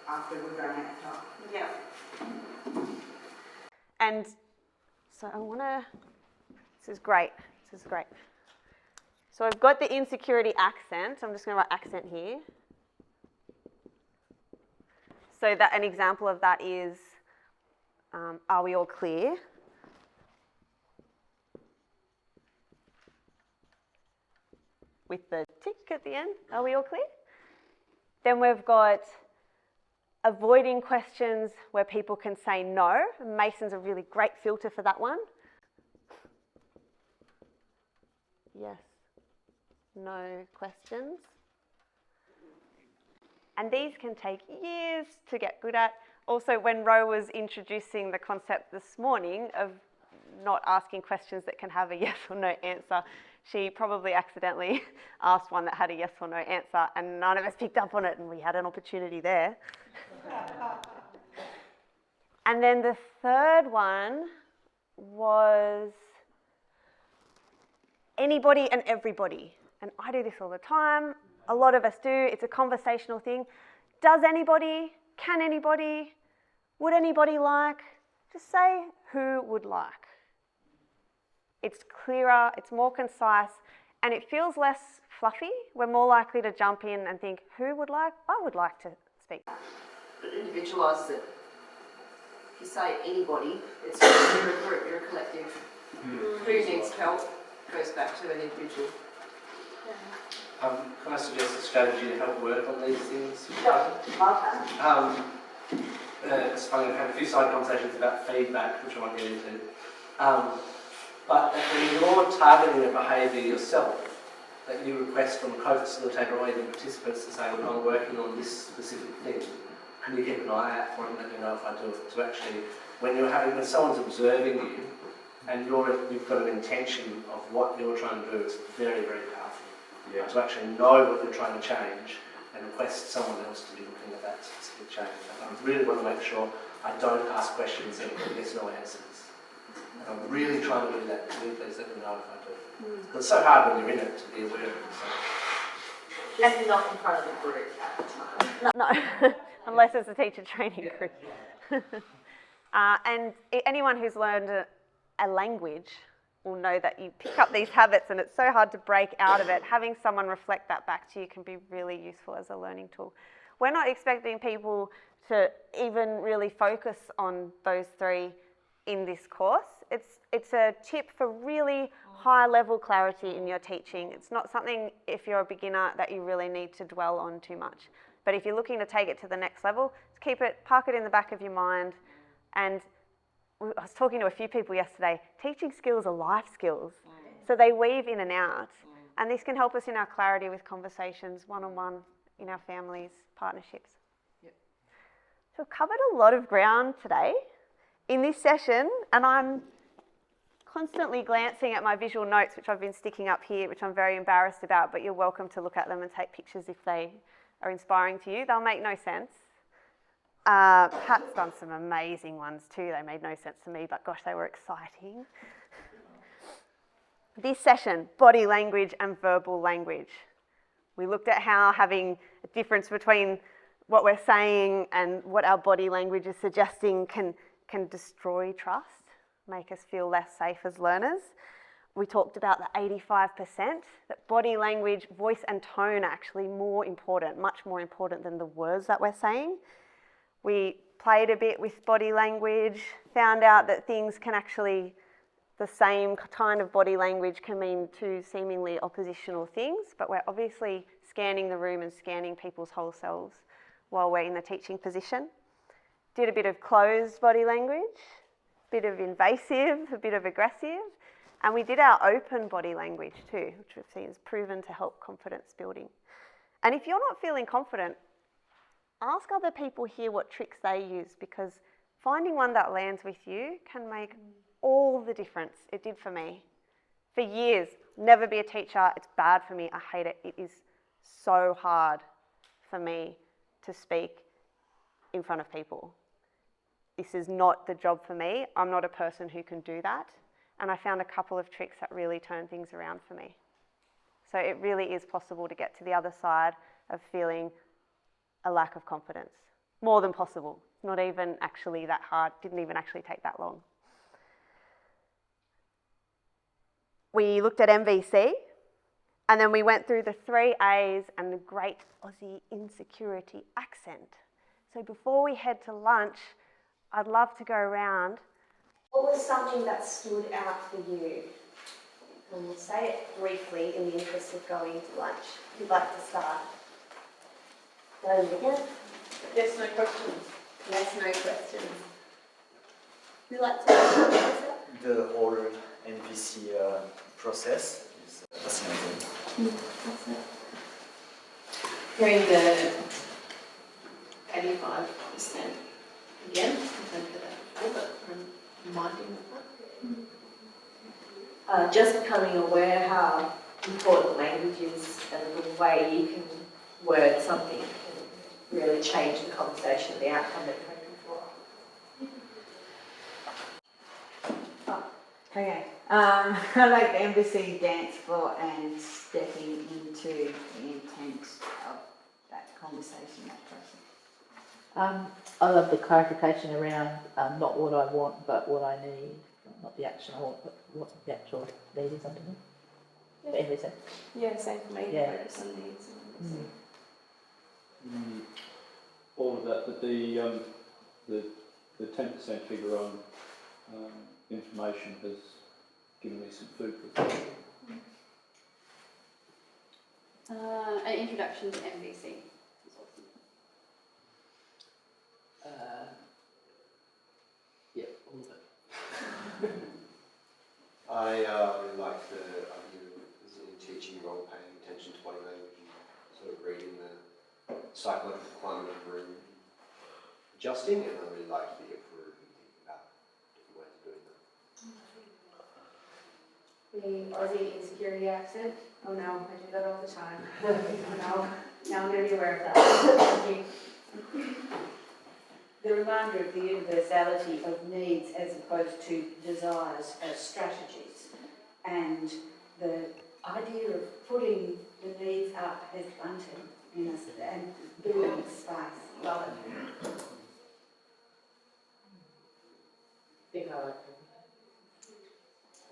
after we've run out of time. Yeah. And so I want to, this is great. So I've got the insecurity accent. I'm just going to write accent here. So that an example of that is, are we all clear? With the tick at the end, are we all clear? Then we've got avoiding questions where people can say no. Mason's a really great filter for that one. Yes, no questions. And these can take years to get good at. Also, when Ro was introducing the concept this morning of not asking questions that can have a yes or no answer, she probably accidentally asked one that had a yes or no answer, and none of us picked up on it, and we had an opportunity there. And then the third one was anybody and everybody. And I do this all the time. A lot of us do. It's a conversational thing. Does anybody? Can anybody? Would anybody like? Just say who would like. It's clearer, it's more concise, and it feels less fluffy. We're more likely to jump in and think, who would like? I would like to speak. It individualises it. If you say anybody, it's you're a group, you're a collective. Who needs help goes back to an individual. Can I suggest a strategy to help work on these things? Sure, love that. It's funny, I've had a few side conversations about feedback, which I won't get into. But when you're targeting a behaviour yourself, that you request from a co-facilitator or even participants to say, well, I'm working on this specific thing, can you keep an eye out for it and let me know if I do it? To actually, when someone's observing you and you've got an intention of what you're trying to do, it's very, very powerful. Yeah. To actually know what you're trying to change and request someone else to be looking at that specific change. I really want to make sure I don't ask questions and get yes, no answers. And I'm really trying to do that. Please let me know if I do. It's so hard when you're in it to be aware of it. So. And not in front of the group at the time. No, unless it's a teacher training group. And anyone who's learned a language will know that you pick up these habits and it's so hard to break out of it. Having someone reflect that back to you can be really useful as a learning tool. We're not expecting people to even really focus on those three in this course. It's a tip for really high level clarity in your teaching. It's not something, if you're a beginner, that you really need to dwell on too much. But if you're looking to take it to the next level, park it in the back of your mind. And I was talking to a few people yesterday, teaching skills are life skills. So they weave in and out. And this can help us in our clarity with conversations, one-on-one, in our families, partnerships. Yep. So we've covered a lot of ground today in this session, and I'm constantly glancing at my visual notes, which I've been sticking up here, which I'm very embarrassed about, but you're welcome to look at them and take pictures if they are inspiring to you. They'll make no sense. Pat's done some amazing ones too. They made no sense to me, but gosh, they were exciting. This session, body language and verbal language. We looked at how having a difference between what we're saying and what our body language is suggesting can destroy trust, make us feel less safe as learners. We talked about the 85%, that body language, voice and tone are actually more important, much more important than the words that we're saying. We played a bit with body language, found out that things can actually, the same kind of body language can mean two seemingly oppositional things, but we're obviously scanning the room and scanning people's whole selves while we're in the teaching position. Did a bit of closed body language, bit of invasive, a bit of aggressive. And we did our open body language too, which we've seen is proven to help confidence building. And if you're not feeling confident, ask other people here what tricks they use, because finding one that lands with you can make all the difference. It did for me. For years, never be a teacher. It's bad for me. I hate it. It is so hard for me to speak in front of people. This is not the job for me. I'm not a person who can do that. And I found a couple of tricks that really turned things around for me. So it really is possible to get to the other side of feeling a lack of confidence. More than possible. Not even actually that hard. Didn't even actually take that long. We looked at NVC, and then we went through the 3 A's and the great Aussie insecurity accent. So before we head to lunch, I'd love to go around. What was something that stood out for you? And we'll say it briefly in the interest of going to lunch. If you'd like to start. Go again. Yes, no questions. Yes, no questions. Would you like to answer? The whole NVC process is fascinating. Hearing the 85% again, I don't get that before, but reminding of that. Just becoming aware how important language is and the way you can word something can really change the conversation, the outcome that you're hoping for. Okay. I like the NVC dance floor and stepping into the intent of that conversation, that person. I love the clarification around not what I want, but what I need. Not the action I want, but what the actual need is underneath. Yeah. Everything. Yeah, same for me. Yeah. Focus on needs. All of that, but the 10% figure on information has given me some food for thought. An introduction to NVC is awesome. Yeah, all of it. I really like the idea of teaching role paying attention to body language and sort of reading the psychological climate of the room, adjusting, and I really like the approval and thinking about different ways of doing that. The Aussie insecurity accent. Oh no, I do that all the time. Oh no, now I'm going to be aware of that. Thank you. The reminder of the universality of needs as opposed to desires as strategies, and the idea of putting the needs up as bunting in us and building space. Love it. think I like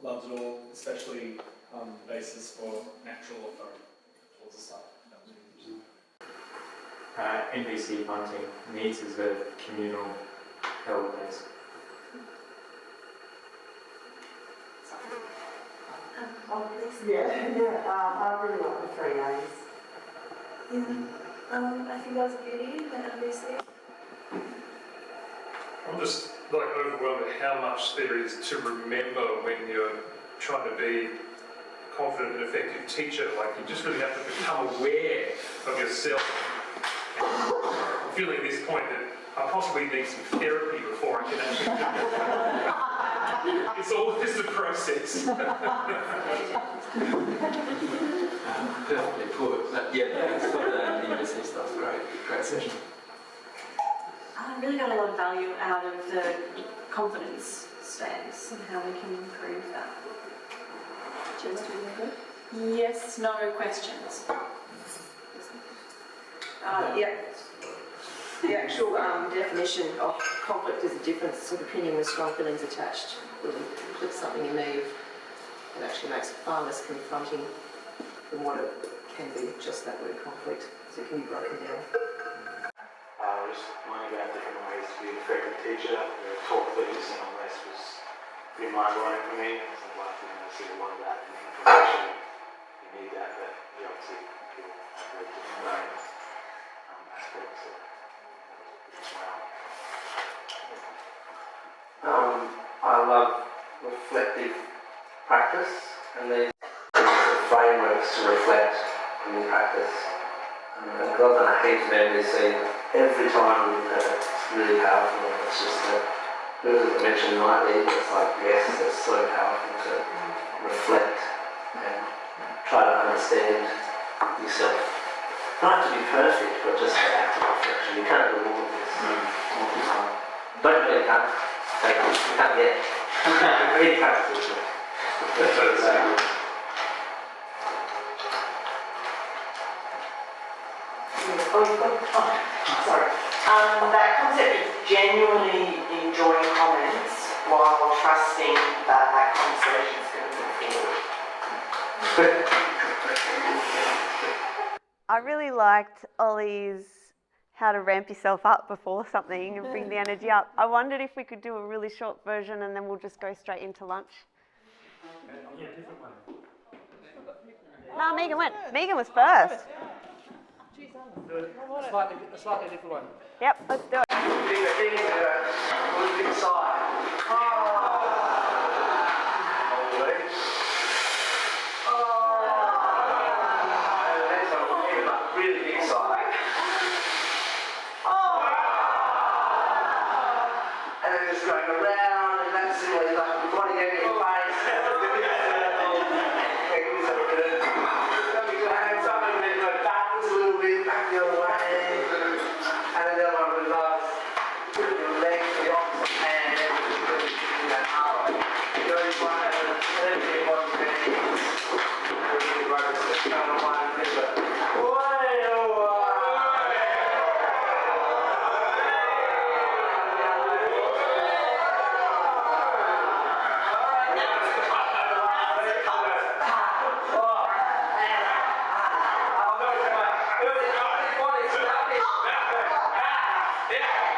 Loved it all, especially the basis for natural authority towards the site. NVC bunting needs as a communal help base. I really like the 3 A's. I think that was a beauty, that NVC. I'm just like overwhelmed at how much there is to remember when you're trying to be a confident and effective teacher. Like you just really have to become aware of yourself. I'm feeling at this point that I possibly need some therapy before I can actually do it. It's all just a process. Perfectly put. Thanks for the NVC stuff. Great session. I really got a lot of value out of the confidence stance and how we can improve that. Jess, do you want to go? Yes, no questions. The actual definition of conflict is a difference of opinion with strong feelings attached. Really puts something in there that actually makes it far less confronting than what it can be, just that word conflict. So it can be broken down. Just learning about different ways to be an effective teacher. The talk 30% or less was pretty mind-blowing for me. I was like, I see a lot of that information. You need that, but you obviously people have very different aspects of I practice, and these frameworks to reflect in practice. And I've done a heap of NVC. Every time we've had it, it's really powerful. It's just that it was mentioned lightly, but it's like, yes, it's so powerful to reflect and try to understand yourself. Not to be perfect, but just active reflection. You can't do all of this all the time. Don't really can't. You can't yet. Really practice it. That's what it's saying. Sorry. That concept of genuinely enjoying comments while trusting that that conversation is going to move forward. I really liked Ollie's how to ramp yourself up before something and bring the energy up. I wondered if we could do a really short version and then we'll just go straight into lunch. Yeah, different one. No, Megan went. Megan was first. A slightly different one. Yep, let's do it. Big side. Really big side. And then just going around, and that's similarly like the body in your face. And something then go backwards a little bit, back the other way. And then the other one we love putting your legs to the opposite hand and doing that arm. Go this way, and then your body bends. Really rotate the shoulder one, lift it. Yeah.